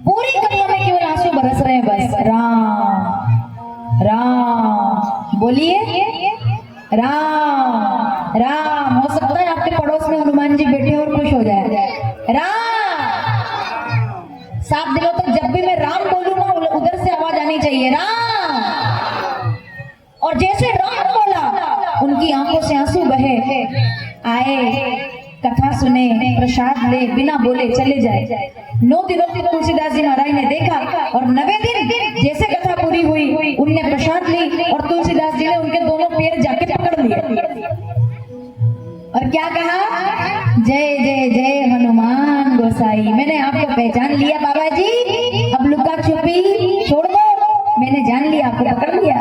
पूरी कमर में केवल आंसू बरस रहे हैं। बस राम राम बोलिए, राम राम। हो सकता है आपके पड़ोस में हनुमान जी बैठे और खुश हो जाए। राम 7 दिनों तक जब भी मैं राम बोलूंगा उधर से आवाज आनी चाहिए राम। और जैसे राम बोला उनकी आंखों से आंसू बहे, आए कथा सुने, प्रसाद ले, बिना बोले चले जाए। 9 दिनों तक तुलसीदास जी महाराज ने देखा और 9वें दिन जैसे कथा पूरी हुई उनने प्रसाद ली और तुलसीदास जी ने उनके दोनों पैर जाके पकड़ लिए और क्या कहा, जय जय जय हनुमान गोसाई। मैंने आपको पहचान लिया बाबा जी, अब लुका छुपी छोड़ दो। मैंने जान लिया, आपको पकड़ लिया।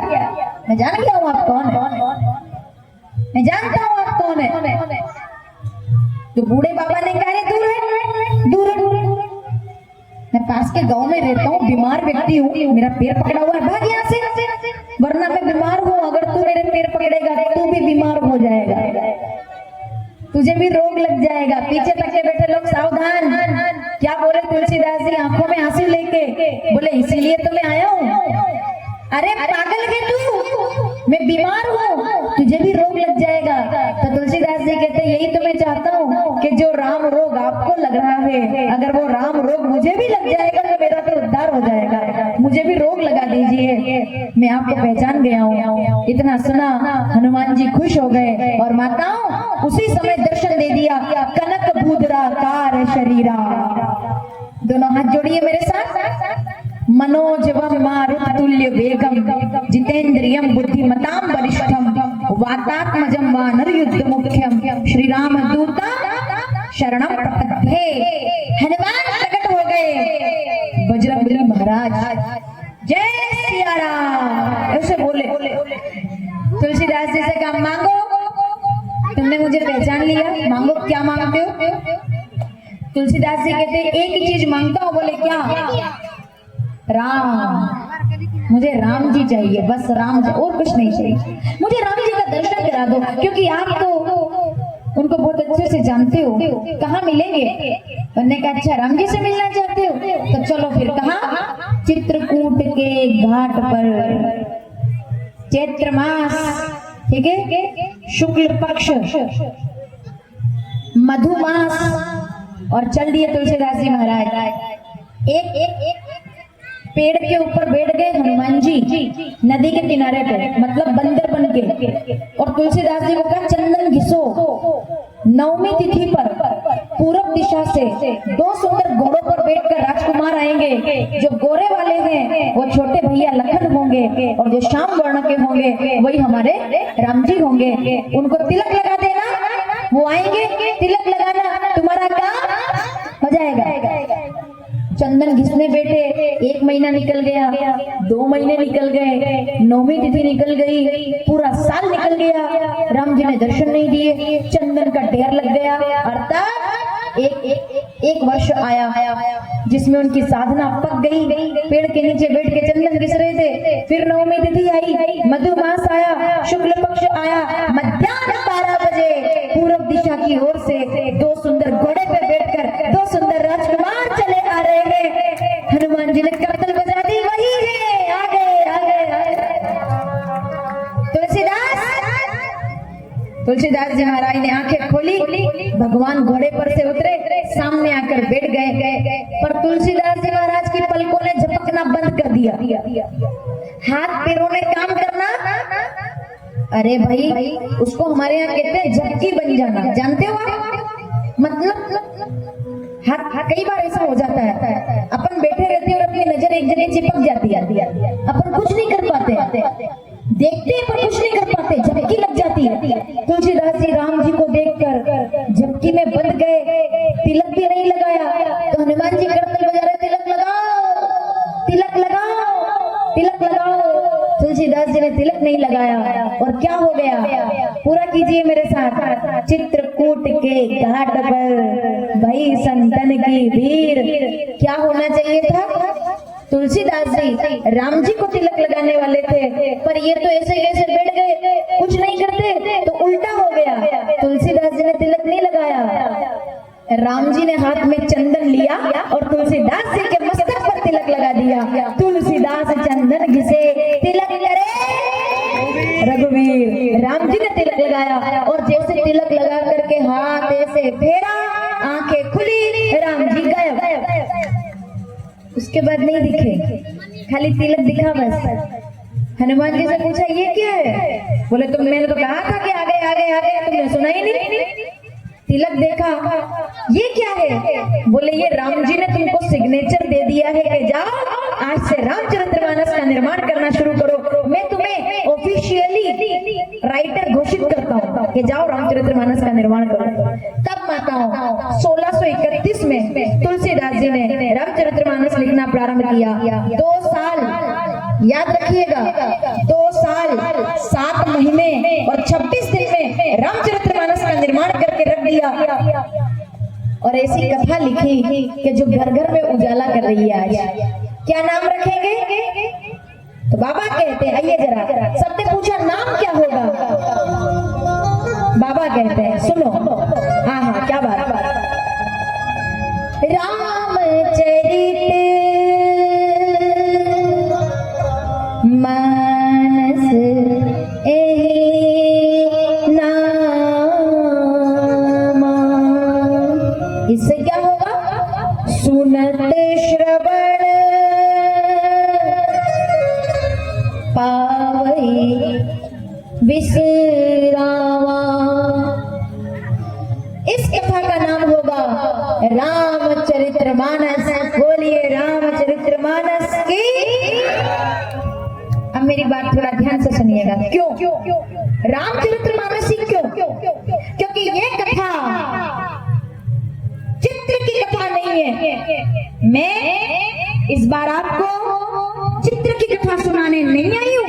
मैं जान गया हूँ आप कौन है, मैं जानता हूँ आप कौन है। तो बूढ़े बाबा ने कहा दूर है, दूर है, दूर है। मैं पास के गांव में रहता हूँ, बीमार व्यक्ति हूँ, मेरा पैर पकड़ा हुआ है, भाग यहाँ से, वरना मैं बीमार हूँ। अगर तू मेरे पैर पकड़ेगा तू भी बीमार हो जाएगा, तुझे भी रोग लग जाएगा। पीछे तक के बैठे लोग सावधान। क्या बोले तुलसीदास जी आंखों में आंसू लेके, बोले इसीलिए तो मैं आया हूँ। अरे पागल है तू, मैं बीमार हूँ, तुझे भी रोग लग जाएगा। तो तुलसीदास जी कहते यही तो मैं चाहता हूँ कि जो राम रोग आपको लग रहा है, अगर वो राम रोग मुझे भी लग जाएगा तो मेरा तो उद्धार हो जाएगा। मुझे भी रोग लगा दीजिए, मैं आपको पहचान गया हूँ। इतना सुना हनुमान जी खुश हो गए और माताओं उसी समय दर्शन दे दिया। कनक भूदरा कार शरीरा। दोनों हाथ जोड़िए मेरे साथ। मनोजवम मारुतुल्य वेगम जितेंद्रियम बुद्धिमताम वरिष्ठम वातात्मजम वानर युद्ध मुख्यम श्री राम दूता शरणम प्रपद्ये। हनुमान प्रकट हो गए। बजरंगबली महाराज जय सिया राम ऐसे बोले। तुलसीदास जी से कहा मांगो, तुमने मुझे पहचान लिया, मांगो क्या मांगते हो। तुलसीदास जी कहते एक ही चीज मांगता हूँ। बोले क्या। राम, मुझे राम जी चाहिए, बस राम जी, और कुछ नहीं चाहिए। मुझे राम जी का दर्शन करा दो, क्योंकि आप तो उनको उनको बहुत अच्छे से जानते हो, कहाँ मिलेंगे? उन्होंने कहा अच्छा राम जी से मिलना चाहते हो तो चलो फिर। कहाँ? चित्रकूट के घाट पर, चैत्र मास, ठीक है, शुक्ल पक्ष, मधुमास, और चल दिए तुलसीदास जी महाराज। एक पेड़ के ऊपर बैठ गए हनुमान जी नदी के किनारे पे, मतलब बंदर बन के, और तुलसीदास जी को कहा चंदन घिसो। नवमी तिथि पर पूरब दिशा से 2 सुंदर घोड़ों पर बैठकर राजकुमार आएंगे। जो गोरे वाले हैं वो छोटे भैया लखन होंगे, और जो श्याम वर्ण के होंगे वही हमारे राम जी होंगे। उनको तिलक लगा देना, वो आएंगे, तिलक लगाना, तुम्हारा काम हो जाएगा। चंदन घिसने बैठे, 1 महीना निकल गया, 2 महीने निकल गए, नौवीं तिथि निकल गई, पूरा साल निकल गया, राम जी ने दर्शन नहीं दिए, चंदन का ढेर लग गया। अर्थात एक वर्ष आया जिसमें उनकी साधना पक गई, पेड़ के नीचे बैठ के चंदन घिस रहे थे। फिर नौवीं तिथि आई, मधुमास आया, शुक्ल पक्ष आया, मध्याह्न 12 बजे पूर्व दिशा की ओर से 2 सुंदर घोड़े पे बैठकर 2 सुंदर राजकुमार चले आ रहे हैं। हनुमान जी ने करतल बजा दी, वही है, आ गए। तुलसीदास जी महाराज ने आंखें खोली, भगवान घोड़े पर से उतरे, सामने आकर बैठ गए। पर तुलसीदास जी महाराज की पलकों ने झपकना बंद कर दिया, हाथ पैरों ने काम करना। अरे भाई, उसको हमारे यहाँ कहते हैं झपकी बन जाना, जानते हो आप? मतलब हाँ, कई बार ऐसा हो जाता है, अपन बैठे रहते हैं और अपनी नजर एक जगह चिपक जाती है, अपन कुछ नहीं कर पाते, देखते हैं पर कुछ नहीं कर पाते, झपकी लग जाती है। तुलसीदास जी राम जी को देखकर झपकी में बंध गए, तिलक भी नहीं लगाया। तो हनुमान जी करतल बजा रहे, तिलक लगाओ, तिलक लगाओ, तिलक लगाओ। तुलसीदास जी ने तिलक नहीं लगाया, और क्या हो गया? पूरा कीजिए मेरे साथ। चित्रकूट के घाट पर भई संतन की भीड़। क्या होना चाहिए था? तुलसीदास जी राम जी को तिलक लगाने वाले थे, पर ये तो ऐसे कैसे बैठ गए, कुछ नहीं करते, तो उल्टा हो गया। तुलसीदास जी ने तिलक नहीं लगाया, राम जी ने हाथ में चंदन लिया और तुलसीदास जी के मस्तक पर तिलक लगा दिया। तुलसीदास चंदन घिसे, तिलक करे रघुवीर। राम जी ने तिलक लगाया, और जैसे तिलक लगा करके हाथ ऐसे फेरा, आंखें खुली, राम जी गायब। उसके बाद नहीं दिखे, खाली तिलक दिखा बस। हनुमान जी से पूछा ये क्या है? बोले तुम, मैंने तो कहा था कि आगे, तुमने सुना ही नहीं। तिलक देखा, ये क्या है? बोले ये राम जी ने तुमको सिग्नेचर दे दिया है कि जाओ आज से रामचरितमानस का निर्माण करना शुरू करो। मैं तुम्हें ऑफिशियली राइटर घोषित करता हूँ कि जाओ रामचरितमानस का निर्माण करो। तब माताओं 1631 में तुलसीदास जी ने रामचरितमानस लिखना प्रारंभ किया। 2 साल याद रखिएगा, 2 साल 7 महीने और 26 दिन में रामचरितमानस का निर्माण करके रख दिया। और ऐसी कथा लिखी कि जो घर घर में उजाला कर रही है आज। क्या नाम रखेंगे? तो बाबा कहते हैं, आइए जरा, सबने पूछा नाम क्या होगा? बाबा कहते हैं, सुनो, हाँ, क्या बात? रामचरित मानस इससे क्या होगा? सुनत श्रवण पावई विसरावा। इस कथा का नाम होगा रामचरितमानस। बोलिए रामचरितमानस की। अब मेरी बात थोड़ा ध्यान से सुनिएगा। क्यों रामचरितमानस ही? क्यों? क्योंकि ये कथा चित्र की कथा नहीं है। मैं इस बार आपको चित्र की कथा सुनाने नहीं आई हूं।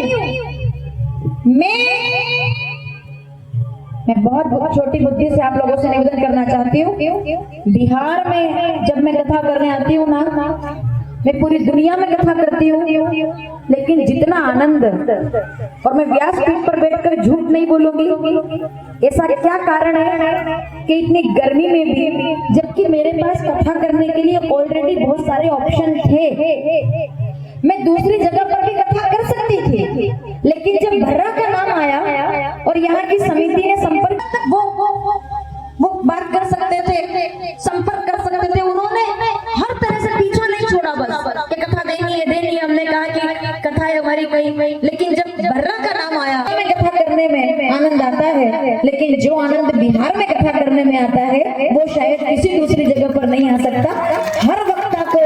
मैं बहुत छोटी बुद्धि से आप लोगों से निवेदन करना चाहती हूँ। बिहार में जब मैं कथा करने आती हूँ ना, मैं पूरी दुनिया में कथा करती हूँ, लेकिन जितना आनंद, और मैं व्यासपीठ पर बैठकर झूठ नहीं बोलूंगी। ऐसा क्या कारण है कि इतनी गर्मी में भी, जबकि मेरे पास कथा करने के लिए ऑलरेडी बहुत सारे ऑप्शन थे, मैं दूसरी जगह पर भी कथा कर सकती थी, लेकिन जब भर्रा का नाम आया और यहाँ की समिति ने संपर्क, वो बात कर सकते थे, संपर्क कर सकते थे, उन्होंने हर तरह से पीछा नहीं छोड़ा, बस कि कथा देनी है। हमने कहा कि कथा है हमारी कहीं, लेकिन जब भर्रा का नाम आया, हमें कथा करने में आनंद आता है, लेकिन जो आनंद बिहार में कथा करने में आता है वो शायद किसी दूसरी जगह पर नहीं आ सकता। हर वक्ता को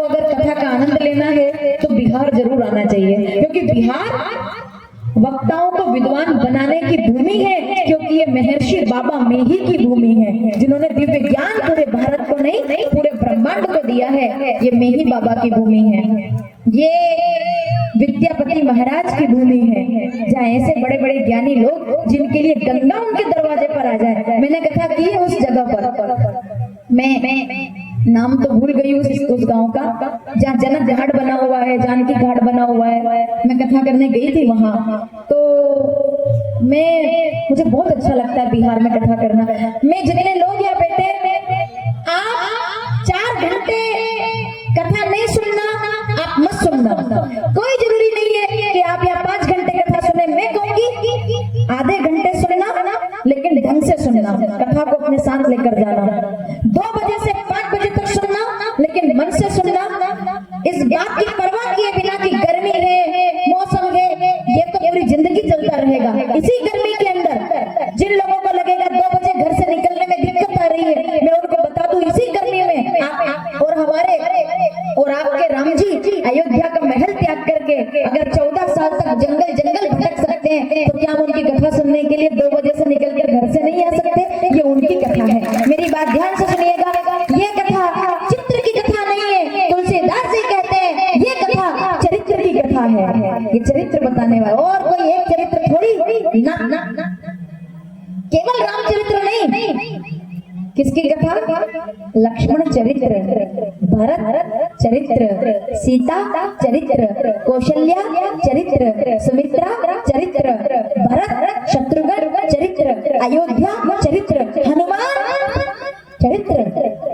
अगर कथा का आनंद लेना है तो बिहार जरूर आना चाहिए, क्योंकि बिहार वक्ताओं को विद्वान बनाने की भूमि है, क्योंकि ये महर्षि बाबा मेही की भूमि है, जिन्होंने दिव्य ज्ञान पूरे भारत को नहीं पूरे ब्रह्मांड को दिया है। ये मेही बाबा की भूमि है, ये विद्यापति महाराज की भूमि है, जहाँ ऐसे बड़े बड़े ज्ञानी लोग जिनके लिए गंगा उनके दरवाजे पर आ जाए। मैंने कथा की है उस जगह पर, मैं नाम तो भूल गई उस गांव का, जहाँ जनक घाट बना हुआ है, जानकी घाट बना हुआ है। मैं कथा करने गई थी वहां, तो मुझे बहुत अच्छा लगता है बिहार में कथा करना। मैं जितने लोग यहाँ बैठे, आप 4 घंटे कथा नहीं सुनना, आप मत सुनना, कोई जरूरी नहीं है कि आप यहाँ 5 घंटे कथा सुने। मैं कहूँगी आधे घंटे सुनना, लेकिन ढंग से सुनना, कथा को अपने साथ लेकर जाना। 2 बजे से 5 बजे तक सुनना, लेकिन मन से सुनना, इस बात की परवाह किए बिना कि गर्मी है, मौसम है, ये तो पूरी जिंदगी चलता रहेगा। इसी गर्मी के अंदर जिन लोगों को लगेगा 2 बजे घर से निकलने में दिक्कत आ रही है, मैं उनको बता दूं, इसी गर्मी में आप और हमारे और आपके राम जी अयोध्या का महल त्याग करके अगर 14 साल तक जंगल जंगल भटक सकते हैं, तो क्या हम उनकी कथा सुनने के लिए 2 बजे से निकलकर घर से नहीं आ सकते? ये उनकी कथा है। मेरी बात ध्यान से सुनिएगा, ये कथा चित्र की कथा नहीं है। तुलसीदास जी कहते हैं ये कथा चरित्र की कथा है, ये चरित्र बताने वाला, और कोई एक चरित्र थोड़ी ना, केवल रामचरित्र नहीं। किसकी कथा? लक्ष्मण चरित्र, भरत चरित्र, सीता चरित्र, कौशल्या चरित्र, सुमित्रा चरित्र, भरत शत्रुघ्न चरित्र, अयोध्या चरित्र, हनुमान चरित्र,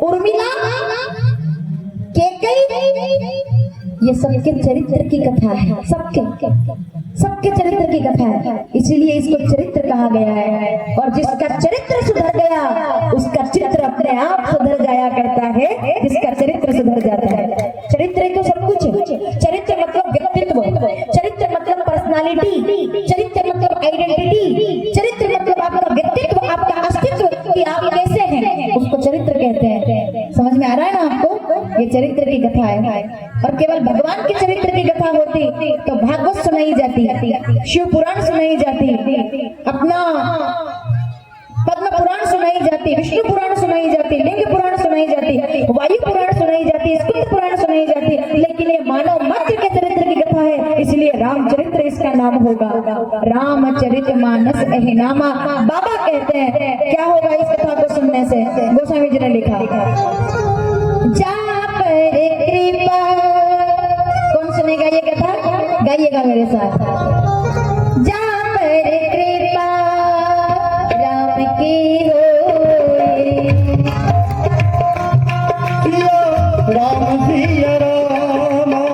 उर्मिला, कैकेयी, ये सबके चरित्र की कथा है, सबके चरित्र की कथा है, इसीलिए इसको चरित्र कहा गया है। और जिसका चरित्र सुधर गया उसका चित्र अपने आप सुधर जाया करता है, जिसका चरित्र सुधर जाता है। चरित्र तो सब कुछ है, चरित्र मतलब व्यक्तित्व, चरित्र मतलब पर्सनालिटी, चरित्र मतलब आइडेंटिटी, चरित्र मतलब आपका व्यक्तित्व, आपका अस्तित्व, कि आप कैसे हैं, उसको चरित्र कहते हैं। समझ में आ रहा है ना आपको? ये चरित्र की कथा है। और केवल भगवान के चरित्र की कथा होती तो भागवत सुनाई जाती, शिव पुराण सुनाई जाती, अपना पद्म पुराण सुनाई जाती, विष्णु पुराण सुनाई जाती, लिंग पुराण सुनाई जाती, वायु पुराण सुनाई जाती, स्कुंद पुराण सुनाई जाती, लेकिन ये मानव मात्र के चरित्र की कथा है, इसलिए रामचरित्र इसका नाम होगा। रामचरितमानस एहिनामा। बाबा कहते हैं क्या होगा इस कथा को सुनने से? गोस्वामी जी ने लिखा, जा पर कृपा, कौन सुनेगा ये कथा? गाइएगा मेरे साथ। जा पर कृपा राम की होए, राम सिया रामा,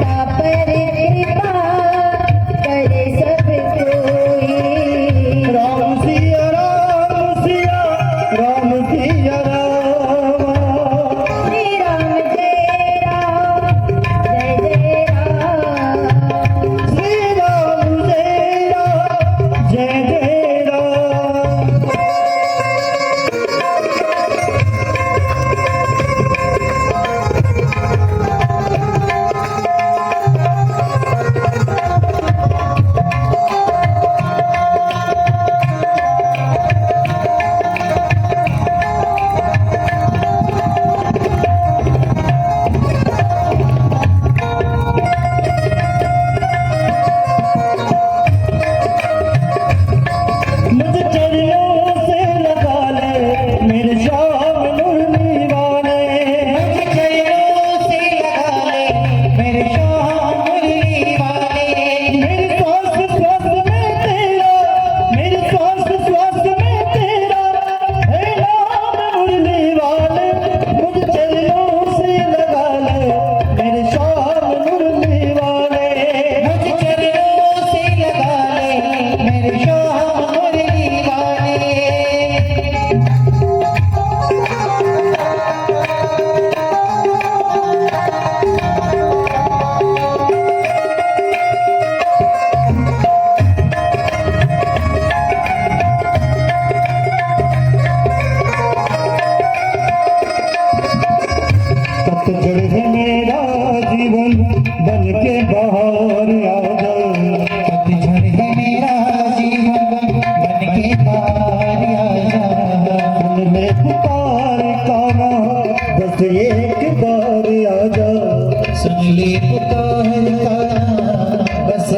जा पर कृपा करे सब कोई, राम सिया राम, सिया राम सिया रामा, श्री राम जय राम, जय जय राम, श्री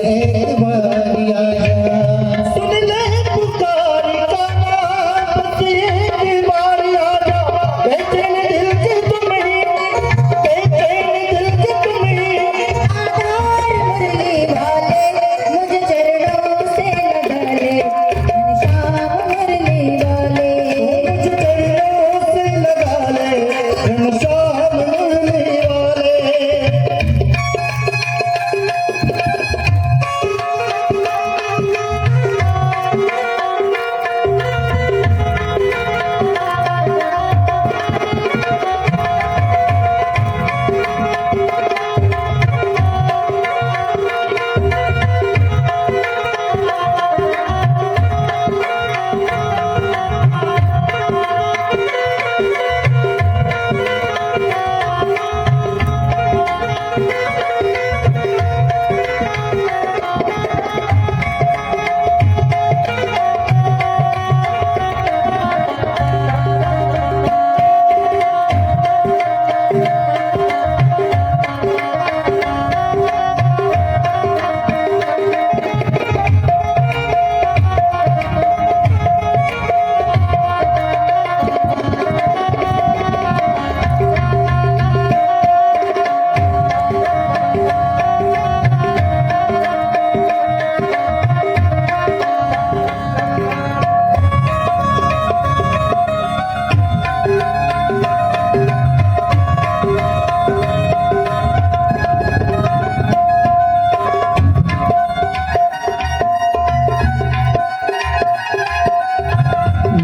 एक बारी आजा, सुन ले पुकार का नाम, बस एक बारी आजा। बेचैन दिल के तुम्हें, बेचैन दिल के तुम्हें, आधार मुरली वाले मुझे चरणों से लगा ले, घनश्याम मुरली वाले। मुझ चरणों से लगा ले, घनश्याम मुरली वाले।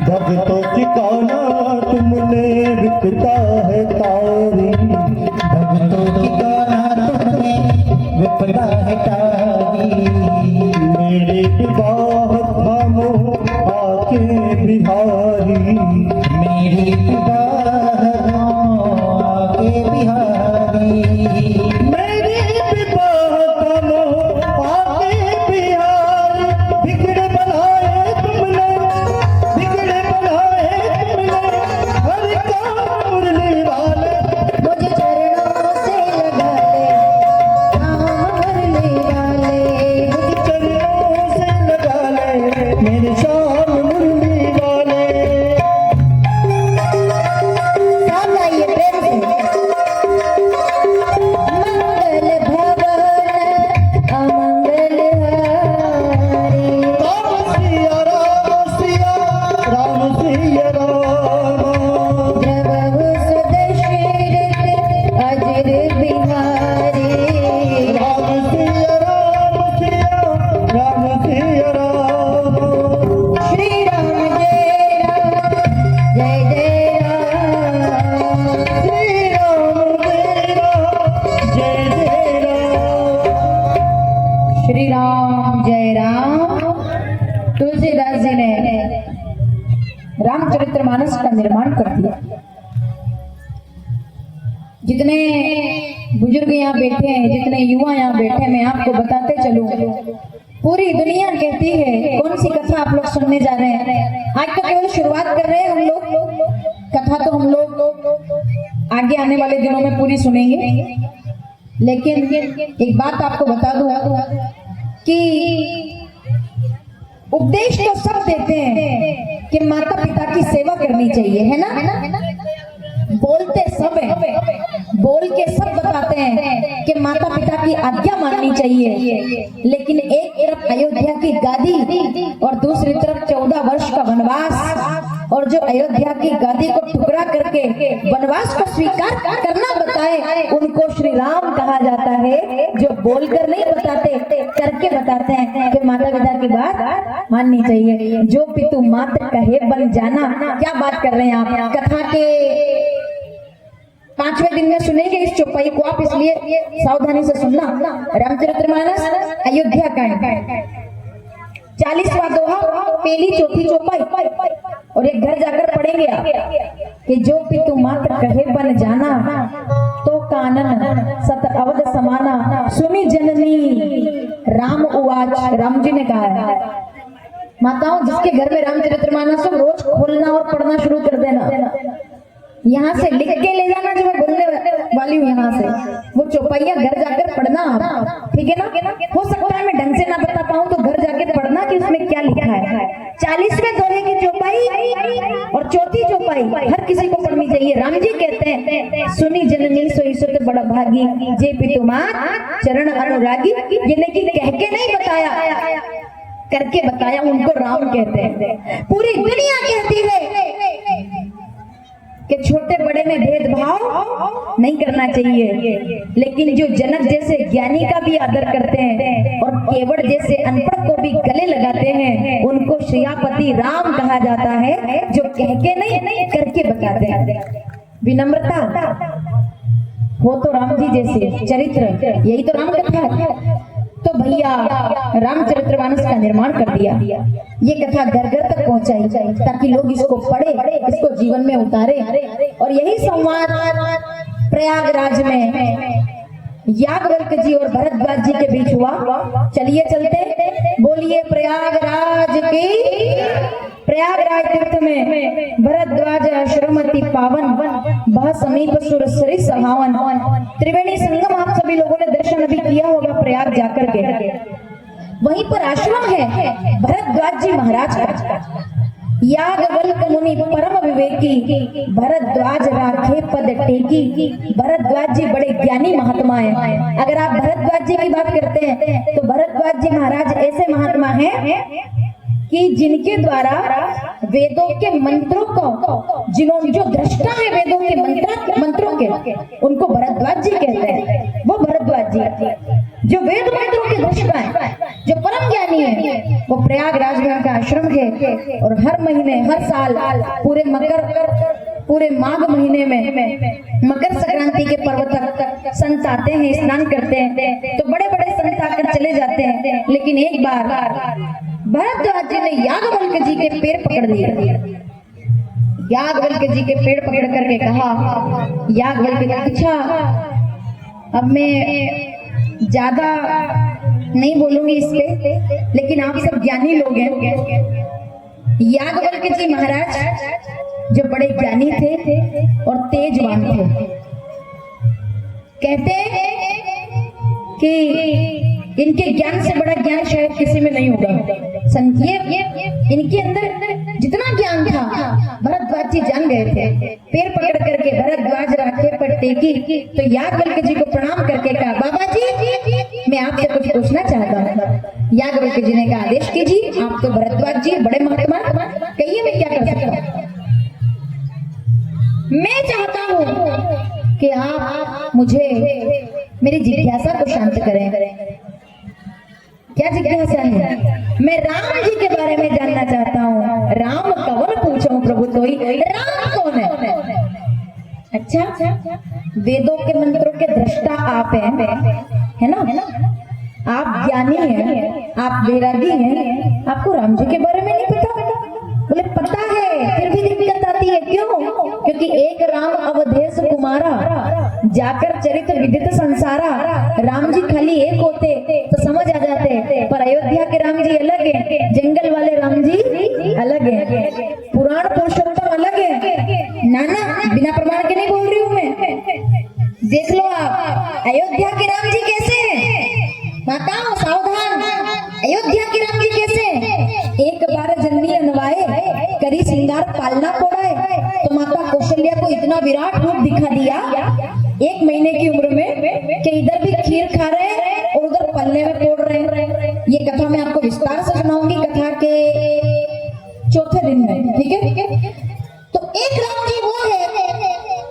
भक्तों ठिकाना तुमने विपदा है तारी, भक्तों की गाना तुमने विपदा है तारी, मेरे विवाह थामो आके बिहारी। मेरी विवाह आके बिहारी, मेरे विवाह थामो आके बिहारी। बिगड़े बनाए तुमने, बिगड़े बनाए तुमने, हर काम मुरली वाले। मुझे चरणों से लगा ले, राम मुरली वाले। मुझ चरणों से लगा ले, मेरे श्याम मुरली वाले। साथ आइए प्रेम से। मंगल भवन अमंगल हारी, राम सिया राम सिया, राम सिया राम। प्रभु सुदशरथ अजर बिहारी। राम सिया राम सिया, राम सिया राम। श्री राम जय राम, जय जय राम। श्री राम जय राम, जय जय राम। श्री राम जय राम। तुलसीदास जी ने रामचरितमानस का निर्माण कर दिया। जितने बुजुर्ग यहाँ बैठे हैं, जितने युवा यहाँ बैठे हैं, मैं आपको बताते चलूं, पूरी दुनिया कहती है कौन सी कथा आप लोग सुनने जा रहे हैं। आज तो केवल शुरुआत कर रहे हैं हम लोग, कथा तो हम लोग आगे आने वाले दिनों में पूरी सुनेंगे। लेकिन एक बात आपको बता दूं कि उपदेश तो सब देते हैं कि माता पिता की सेवा करनी चाहिए, है ना? बोलते सब है, बोल के सब बताते हैं कि माता पिता की आज्ञा माननी चाहिए। लेकिन एक तरफ अयोध्या की गादी और दूसरी तरफ 14 वर्ष का वनवास, और जो अयोध्या की गादी को ठुकरा करके वनवास को स्वीकार करना बताए, उनको श्री राम कहा जाता है। जो बोलकर नहीं बताते, करके बताते हैं कि माता पिता की बात माननी चाहिए। जो पितु मात्र कहे बन जाना। क्या बात कर रहे हैं आप? कथा के 5वें दिन में सुनेंगे इस चौपाई को आप, इसलिए सावधानी से सुनना। रामचरितमानस अयोध्या का 40वां दोहा, पहली चौथी चौपाई, और एक घर जाकर पढ़ेंगे आप कि जो पितु मात्र कहे बन जाना, तो कानन सत अवध समाना, सुनी जननी राम उवाच। राम जी ने कहा है, माताओं जिसके घर में रामचरितमानस रोज खोलना और पढ़ना शुरू कर देना। यहाँ से लिख के ले जाना, जो मैं बोलने वाली हूँ यहाँ से, वो चौपाइया घर जाकर पढ़ना आप, ठीक है ना। हो सकता है मैं ढंग से ना बता पाऊँ, तो घर जाके पढ़ना कि उसमें क्या लिखा है। 40वें दोहे की चौपाई और चौथी चौपाई हर किसी को पढ़नी चाहिए। राम जी कहते हैं, सुनी जननी सोई सुत बड़ा भागी, जे पितुमार चरण अनुरागी। ये लेकिन कह के नहीं बताया, करके बताया, उनको राम कहते हैं। पूरी दुनिया कहती है कि छोटे बड़े में भेदभाव नहीं करना चाहिए, लेकिन जो जनक जैसे ज्ञानी का भी आदर करते हैं और केवट जैसे अनपढ़ को भी गले लगाते हैं, उनको श्रियापति राम कहा जाता है, जो कह के नहीं करके बताते हैं। विनम्रता हो तो राम जी जैसे चरित्र, यही तो राम कथा है। तो भैया रामचरितमानस का निर्माण कर दिया, ये कथा घर घर तक पहुंचाई ताकि लोग इसको पढ़े, इसको जीवन में उतारे। और यही संवाद प्रयागराज में याज्ञवल्क्य जी और भरद्वाज जी के बीच हुआ। चलिए चलते, बोलिए प्रयागराज की। प्रयागराज तीर्थ में भरद्वाज आश्रमति पावन, बह समीप सुर सरि सहावन। त्रिवेणी संगम आप सभी लोगों ने दर्शन अभी किया होगा प्रयाग जाकर के। वहीं पर आश्रम है भरद्वाज जी महाराज का। याज्ञवल्क्य मुनि परम विवेकी, भरद्वाज राखे पद टेकी। भरद्वाज जी बड़े ज्ञानी महात्मा हैं। अगर आप भरद्वाज जी की बात करते हैं तो भरद्वाज जी महाराज ऐसे महात्मा हैं कि जिनके द्वारा वेदों के मंत्रों को, जिन्होंने जो दृष्टा है वेदों के मंत्रों के, उनको भरद्वाज जी कहते हैं। वो भरद्वाज जी जो वेद मंत्रों के दृष्टा है, जो परम ज्ञानी है, वो प्रयागराज में उनका आश्रम है। और हर महीने, हर साल पूरे माघ महीने में मकर संक्रांति के पर्व तक संत आते हैं, स्नान करते हैं। तो बड़े बड़े संत आकर चले जाते हैं, लेकिन एक बार भरद्वाज जी ने याज्ञवल्क्य जी के पैर पकड़ लिए। याज्ञवल्क्य जी के पैर पकड़ करके कहा, याज्ञवल्क्य जी, अच्छा अब मैं ज्यादा नहीं बोलूंगी इस पे, लेकिन आप सब ज्ञानी लोग हैं। याज्ञवल्क्य जी महाराज जो बड़े ज्ञानी थे और तेजवान थे, कहते हैं कि इनके ज्ञान से बड़ा ज्ञान शायद किसी में नहीं होगा। इनके अंदर जितना ज्ञान था भरद्वाज जी जान गए थे। पैर पकड़ करके भरद्वाज राखे पर टेकी, तो याज्ञवल्क्य जी को प्रणाम करके कहा, बाबा जी मैं आपसे कुछ पूछना चाहता हूँ। याज्ञवल्क्य जी ने कहा, आदेश कीजिए, आप तो भरद्वाज जी बड़े महात्मा, कहिए मैं क्या कर सकता हूँ। मैं चाहता हूँ कि आप मुझे मेरी जिज्ञासा को शांत करें। क्या जिज्ञासा है? मैं राम जी के बारे में जानना चाहता हूँ। राम कवन पूछूं प्रभु तोई, राम कौन है? अच्छा, वेदों के मंत्रों के दृष्टा आप हैं, है ना? आप ज्ञानी हैं, आप वैरागी हैं, आपको राम जी के बारे में नहीं पता? बोले पता है, फिर भी दिक्कत आती है। क्यों? क्योंकि एक राम अवधेश कुमारा, जाकर चरित्र विदित संसारा। राम जी खाली एक होते तो समझ आ जाते, पर अयोध्या के राम जी अलग है, जंगल वाले राम जी अलग है, पुराण पुरुषोत्तम अलग है। नाना बिना प्रमाण के नहीं बोल रही हूँ मैं, देख लो आप अयोध्या के राम जी कैसे हैं, बताओ सावधान। अयोध्या के राम जी कैसे हैं? एक बार जन्मी अनवाए, करी श्रृंगार पालना पड़ा, तो माता कौशल्या को इतना विराट रूप दिखा दिया 1 महीने की उम्र में कि इधर भी खीर खा रहे हैं और उधर पल्ले में पोड़ रहे हैं। ये कथा मैं आपको विस्तार से सुनाऊंगी कथा के चौथे दिन में, ठीक है? तो एक राम जी वो है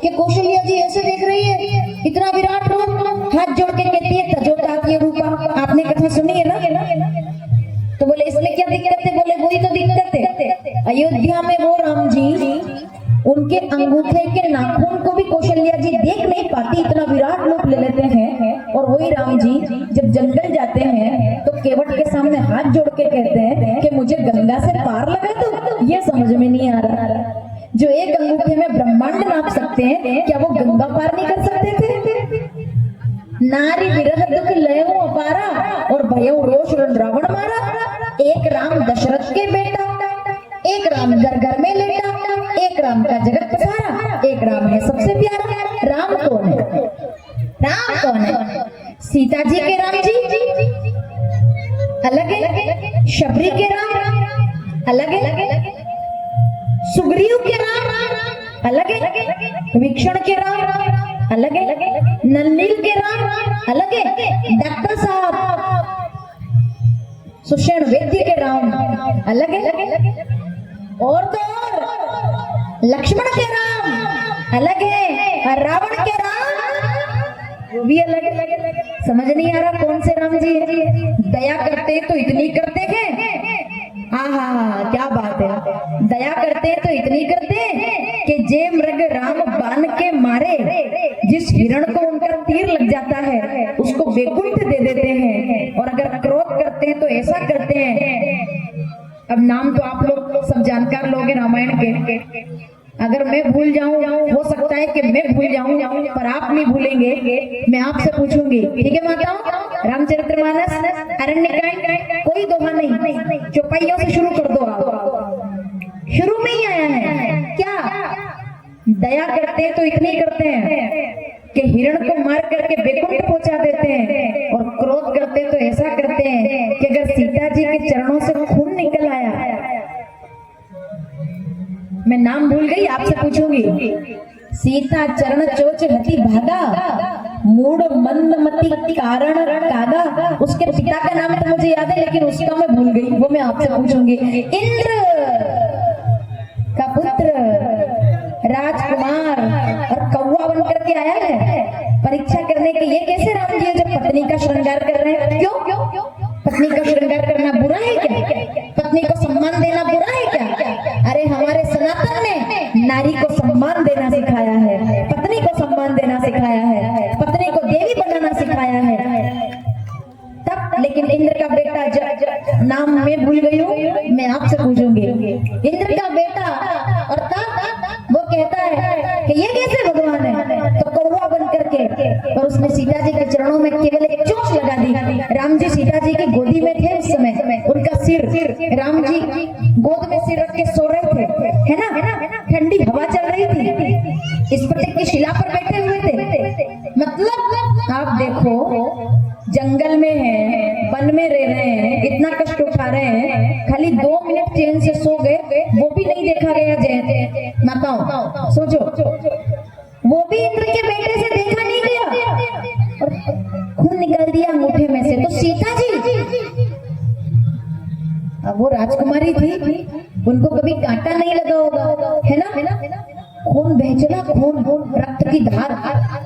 कि कौशल्या जी ऐसे देख रही है, इतना विराट रूप, हाथ जोड़ के कहती है तजोटाती रूपा। आपने कथा सुनी है ना? तो बोले इसमें क्या दिक्कत है? बोले वही तो दिक्कत है, अयोध्या में वो राम जी, उनके अंगूठे के नाखून को भी कौशल्या जी देख नहीं पाती, इतना विराट रूप ले लेते हैं। और वही राम जी जब जंगल जाते हैं तो केवट के सामने हाथ जोड़ के कहते हैं कि मुझे गंगा से पार लगा दो। ये समझ में नहीं आ रहा, जो एक अंगूठे में ब्रह्मांड नाप सकते हैं, क्या वो गंगा पार नहीं कर सकते थे? नारी विरह दुख लयो अपारा और भयो रोष रावण मारा। एक राम दशरथ के बेटा, एक राम घर घर में लेटा, एक राम का जगत पसारा, एक एक राम है सबसे प्यारा। राम कौन है? राम कौन है? सीता जी के राम जी अलग है, शबरी के राम अलग है, सुग्रीव के राम अलग है, विक्षण के राम अलग है, नन्नील के राम अलग है, डॉक्टर साहब सुषेण वैद्य के राम अलग है, और तो और लक्ष्मण के राम अलग है, और रावण के राम वो भी अलग है। समझ नहीं आ रहा कौन से राम जी है? दया करते तो इतनी करते हैं, हाँ क्या बात है, दया करते तो इतनी करते कि जे मृग राम बाण के मारे, जिस हिरण को उनका तीर लग जाता है उसको वैकुंठ दे देते हैं, और अगर क्रोध करते हैं तो ऐसा करते हैं। अब नाम तो आप लोग सब जानकार लोग हैं रामायण के, अगर मैं भूल जाऊं हो सकता है कि मैं भूल जाऊं, पर आप नहीं भूलेंगे। मैं आपसे पूछूंगी, ठीक है माताओं? रामचरितमानस अरण्यकांड कोई दोहा नहीं, चौपाइयों से शुरू कर दो आप। शुरू में ही आया है क्या? दया करते हैं तो इतनी करते हैं कि हिरण को मार करके वैकुंठ पहुंचा देते हैं, और क्रोध करते हैं तो ऐसा करते हैं कि अगर सीता जी के चरणों से खून निकल आया, मैं नाम भूल गई, आपसे पूछूंगी। सीता चरण चोच हति भागा, मूड मंद मति कारण कागा। उसके पिता का नाम तो मुझे याद है लेकिन उसका मैं भूल गई, वो मैं आपसे पूछूंगी। इंद्र का पुत्र राजकुमार और कौवा बन करके आया है परीक्षा करने के लिए। कैसे राम जी जब पत्नी का श्रृंगार कर रहे हैं? क्यों? पत्नी का श्रृंगार करना बुरा है क्या? पत्नी को सम्मान देना बुरा है क्या? अरे हमारे सनातन ने नारी को सम्मान देना सिखाया है, पत्नी को सम्मान देना सिखाया है, पत्नी को देवी बनाना सिखाया है। तब लेकिन इंद्र का बेटा, नाम मैं भूल गई हूँ, मैं आपसे पूछूंगी। इंद्र का बेटा, और तब वो कहता है कि ये कैसे भगवान है? तो कौवा बन करके, और उसने सीता जी के चरणों में केवल एक चोंच लगा दी। राम जी सीता जी की गोदी में थे उस समय, उनका सिर, राम जी गोद में सिर रख के सो रहे थे, है ना? ठंडी हवा चल रही थी, स्फटिक की शिला पर बैठे हुए थे। मतलब आप देखो, जंगल में है, वन में रह रहे हैं, इतना कष्ट उठा रहे हैं, खाली 2 मिनट चैन से सो गए, वो भी नहीं देखा गया। जय माताओं सोचो, वो भी इंद्र के बेटे से देखा नहीं गया, और खून निकल दिया अंगूठे में से। तो सीता जी, अब वो राजकुमारी थी, उनको कभी कांटा नहीं लगा होगा, है ना? खून बह चला, खून रक्त की धार,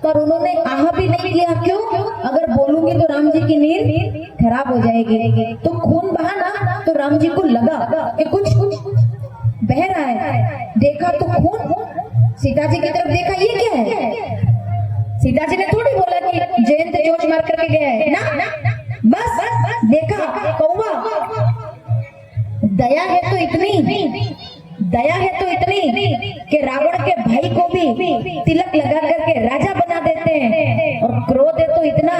पर उन्होंने आह भी नहीं किया। क्यों? अगर बोलूंगी तो राम जी की नींद खराब हो जाएगी। तो खून बहा ना, तो राम जी को लगा कि कुछ बह रहा है। देखा तो खून, सीता जी की तरफ देखा, ये क्या है? सीता जी ने थोड़ी बोला कि जयंत चोच मार करके गया है ना, बस देखा कौवा। दया है तो इतनी कि रावण के भाई को भी तिलक लगा करके राजा बना देते हैं, और क्रोध है तो इतना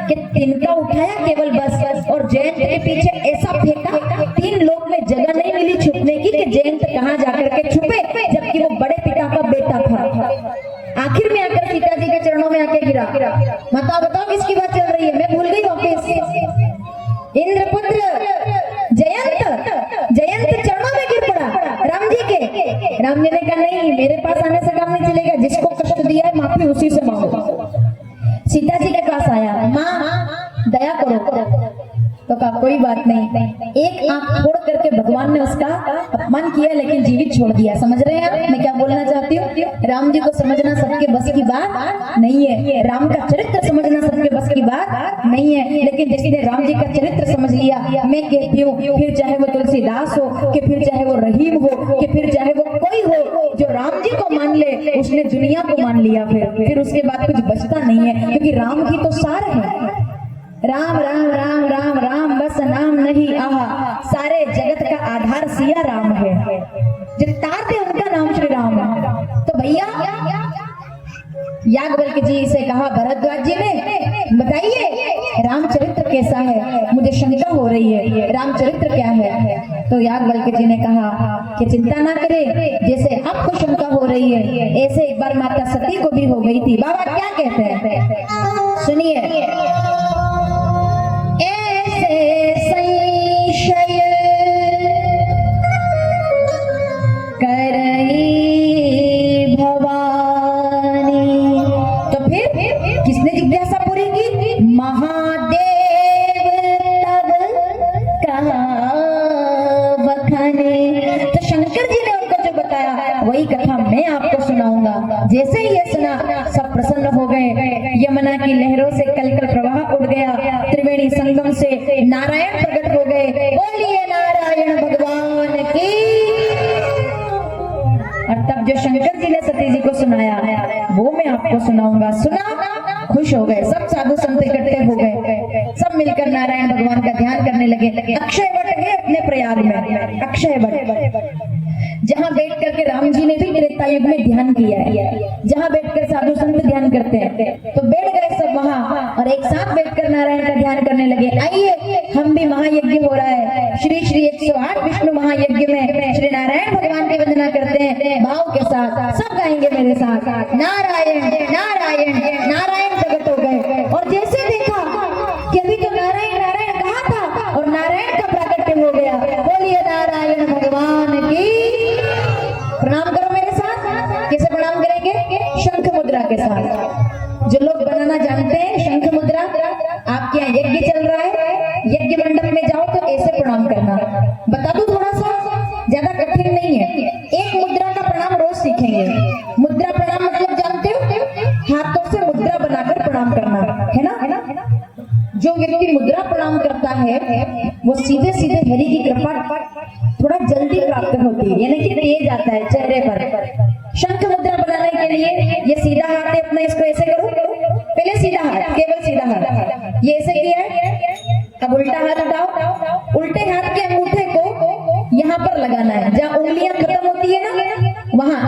कि तिनका उठाया केवल बस, और जयंत के पीछे ऐसा फेंका, 3 लोग में जगह नहीं मिली छुपने की कि जयंत कहाँ जाकर के छुपे, जबकि वो बड़े पिता का बेटा था। आखिर में आकर सीता जी के चरणों में आके गिरा। बताओ किसकी बात चल रही है? मैं भूल गई वापस। इंद्रपुत्र जयंत चरणों में गिर पड़ा राम जी के। राम जी ने कहा नहीं, मेरे पास आने से काम नहीं चलेगा, जिसको कष्ट दिया है माफी उसी से मांगो। सीता जी के पास आया, माँ दया करो, तो कहा कोई बात नहीं। एक आंख फोड़ करके भगवान ने उसका अपमान किया, लेकिन जीवित छोड़ दिया। समझ रहे हैं आप मैं क्या बोलना चाहती हूँ? राम जी को समझना सबके बस की बात नहीं है, राम का चरित्र समझना सबके बस की बात नहीं है, लेकिन जिसने राम जी का चरित्र समझ लिया, मैं कहती हूँ, फिर चाहे वो तुलसीदास हो, कि फिर चाहे वो रहीम हो, कि फिर चाहे वो कोई हो, जो राम जी को मान ले उसने दुनिया को मान लिया। फिर उसके बाद कुछ बचता नहीं है, क्योंकि राम ही तो सार है। राम राम राम राम राम बस नाम नहीं आहा, सारे जगत का आधार सिया राम है। जो तार थे उनका नाम श्री राम है। तो भैया याज्ञवल्क्य जी से कहा भरद्वाज जी ने, बताइए रामचरित्र कैसा है, मुझे शंका हो रही है, रामचरित्र क्या है? तो तो याज्ञवल्क्य जी ने कहा कि चिंता ना करे, जैसे आपको शंका हो रही है ऐसे एक बार माता सती को भी हो गई थी। बाबा क्या कहते हैं सुनिए, ऐसे संशय करई भवानी। तो फिर किसने जिज्ञासा पूरी की? महादेव तब कहा बखाने। तो शंकर जी ने उनको जो बताया वही कथा मैं आपको सुनाऊंगा। जैसे ही ये सुना सब प्रसन्न हो गए, यमुना की लहरों से कलकल प्रवाह उड़ गया, त्रिवेणी संगम से नारायण प्रकट हो गए। बोलिए नारायण भगवान की। और तब जो शंकर जी ने सती जी को सुनाया वो मैं आपको सुनाऊंगा। सुना, खुश हो गए, सब साधु संत इकट्ठे हो गए, सब मिलकर नारायण भगवान का ध्यान करने लगे। अक्षय वट है अपने प्रयाग में, अक्षय वट जहाँ बैठ करके राम जी ने भी त्रेता युग में ध्यान किया है, जहाँ बैठकर साधु संत ध्यान करते हैं। तो बैठ गए सब वहाँ और एक साथ बैठकर नारायण का ध्यान करने लगे। आइए हम भी महायज्ञ हो रहा है, श्री श्री 108 विष्णु महायज्ञ में श्री नारायण भगवान की वंदना करते हैं भाव के साथ। सब गाएंगे मेरे साथ, नारायण नारायण नारायण प्रकट हो गए। और जैसे देखा कि अभी तो नारायण नारायण कहा था और नारायण का प्राकट्य हो गया। बोलिए नारायण भगवान की। प्रणाम करो मेरे साथ। कैसे प्रणाम करेंगे? शंख मुद्रा के साथ। जो लोग बनाना जानते हैं शंख मुद्रा, आपके यहाँ यज्ञ चल रहा है, यज्ञ मंडप में जाओ तो ऐसे प्रणाम करना। बता दूं थोड़ा सा, ज्यादा कठिन नहीं है। एक मुद्रा का प्रणाम रोज सीखेंगे। मुद्रा प्रणाम मतलब जानते हो? हाथों से मुद्रा बनाकर प्रणाम करना, है ना? जो व्यक्ति मुद्रा प्रणाम करता है वो सीधे सीधे हरि की कृपा थोड़ा जल्दी प्राप्त होती है, यानी कि तेज आता है चेहरे पर। शंख मुद्रा बनाने के लिए ये सीधा हाथ है अपना, इसको ऐसे करो, पहले सीधा हाथ, केवल सीधा हाथ, ये ऐसे किया है। अब उल्टा हाथ उठाओ, उल्टे हाथ के अंगूठे को यहाँ पर लगाना है, जहाँ उंगलियां खत्म होती है ना वहां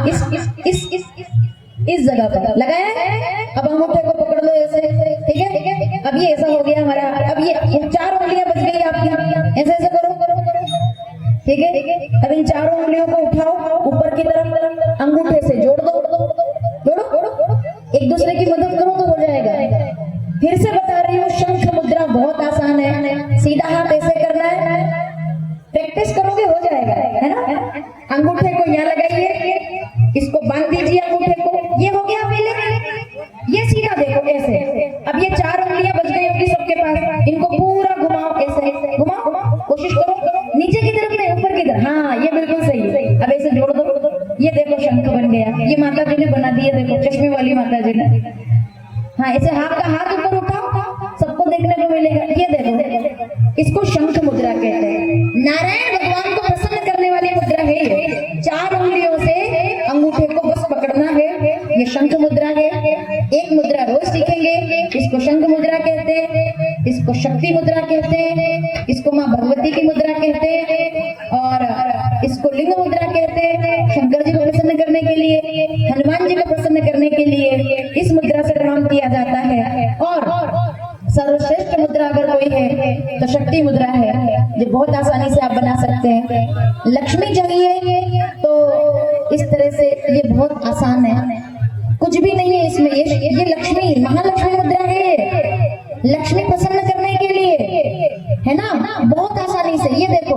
इस जगह पर लगाया है। अब अंगूठे को पकड़ लो ऐसे, ठीक है? अब ये ऐसा हो गया हमारा। अब ये 4 उंगलियां बच गई आपकी, ऐसे ऐसे करो, ठीक है? अब इन 4 उंगलियों को उठाओ ऊपर की तरफ, अंगूठे से जोड़ दो, जोड़ो, एक दूसरे की मदद करो तो हो जाएगा। फिर से बता रही हूँ, शंख मुद्रा बहुत आसान है। सीधा हाथ ऐसे करना है, प्रैक्टिस करोगे हो जाएगा, है ना? अंगूठे को यहाँ लगाइए, इसको बांध दीजिए अंगूठे को, ये हो गया पहले। ये सीधा देखो ऐसे। अब ये 4 उंगलियां बच गई होंगी सबके पास, इनको पूरा घुमाओ, ऐसे घुमाओ, कोशिश करो नीचे की तरफ नहीं ऊपर की तरफ। हाँ ये बिल्कुल सही है। अब ऐसे जोड़ दो, ये देखो शंख बन गया। ये माता जी ने बना दिया, देखो चश्मे वाली माता जी ने। हाँ ऐसे हाथ का हाथ ऊपर उठाओ, सबको देखने को मिलेगा। ये देखो, इसको शंख मुद्रा कहते हैं। नारायण भगवान को प्रसन्न करने वाली मुद्रा है ये। 4 उंगलियों से अंगूठे को बस पकड़ना है, ये शंख मुद्रा है। एक मुद्रा रोज सीखेंगे, इसको शंख मुद्रा कहते हैं, इसको शक्ति मुद्रा कहते हैं, इसको माँ भगवती की मुद्रा कहते हैं, और इसको लिंग मुद्रा कहते हैं। शंकर जी को प्रसन्न करने के लिए, हनुमान जी को प्रसन्न करने के लिए इस मुद्रा से प्रणाम किया जाता है। और सर्वश्रेष्ठ मुद्रा अगर कोई है तो शक्ति मुद्रा है, जो बहुत आसानी से आप बना सकते हैं। लक्ष्मी चाहिए तो इस तरह से ये बहुत आसान है, कुछ भी नहीं है इसमें। ये लक्ष्मी, महालक्ष्मी मुद्रा है, लक्ष्मी प्रसन्न करने के लिए, है ना? बहुत आसानी से। ये देखो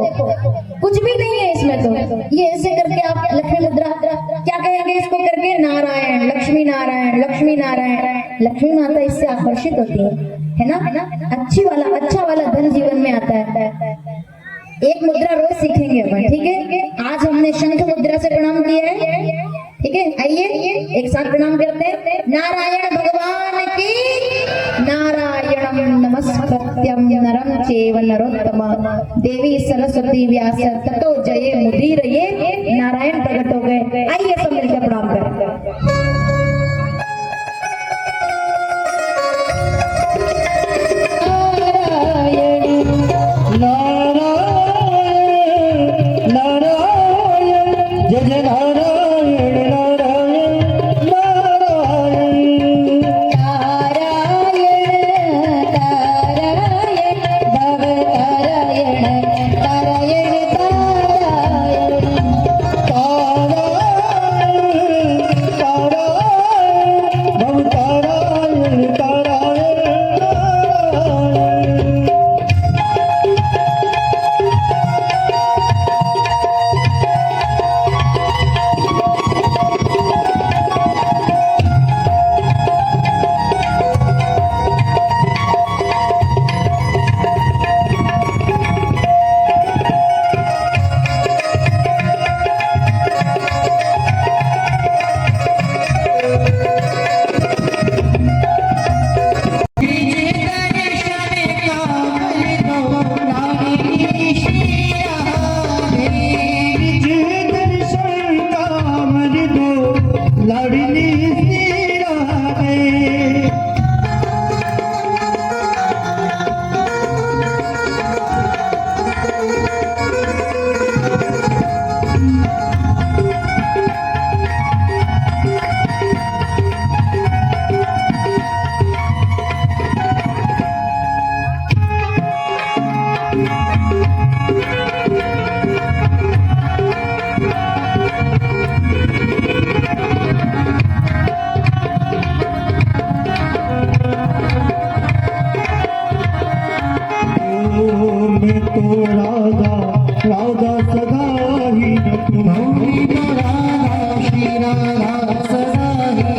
कुछ भी नहीं है इसमें। तो ये ऐसे करके आप लक्ष्मी मुद्रा क्या कहेंगे इसको करके? नारायण लक्ष्मी नारायण लक्ष्मी नारायण। लक्ष्मी माता इससे आकर्षित होती है ना? अच्छा वाला धन जीवन में आता है। एक मुद्रा रोज सीखेंगे अपन, ठीक है? आज हमने शंख मुद्रा से प्रणाम किया है, ठीक है? आइए एक साथ प्रणाम करते हैं। नारायण भगवान की। नारायणं नमस्कृत्यं नरं चैव नरोत्तमं देवी सरस्वती व्यास ततो जये मुदीरये। नारायण प्रकट हो गए। आइए सब मिलकर प्रणाम करते हैं। जय जय नारायण नारायण नारायण नारायण नारायण भव नारायण नारायण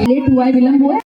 लेट हुआ है, विलंब हुआ है।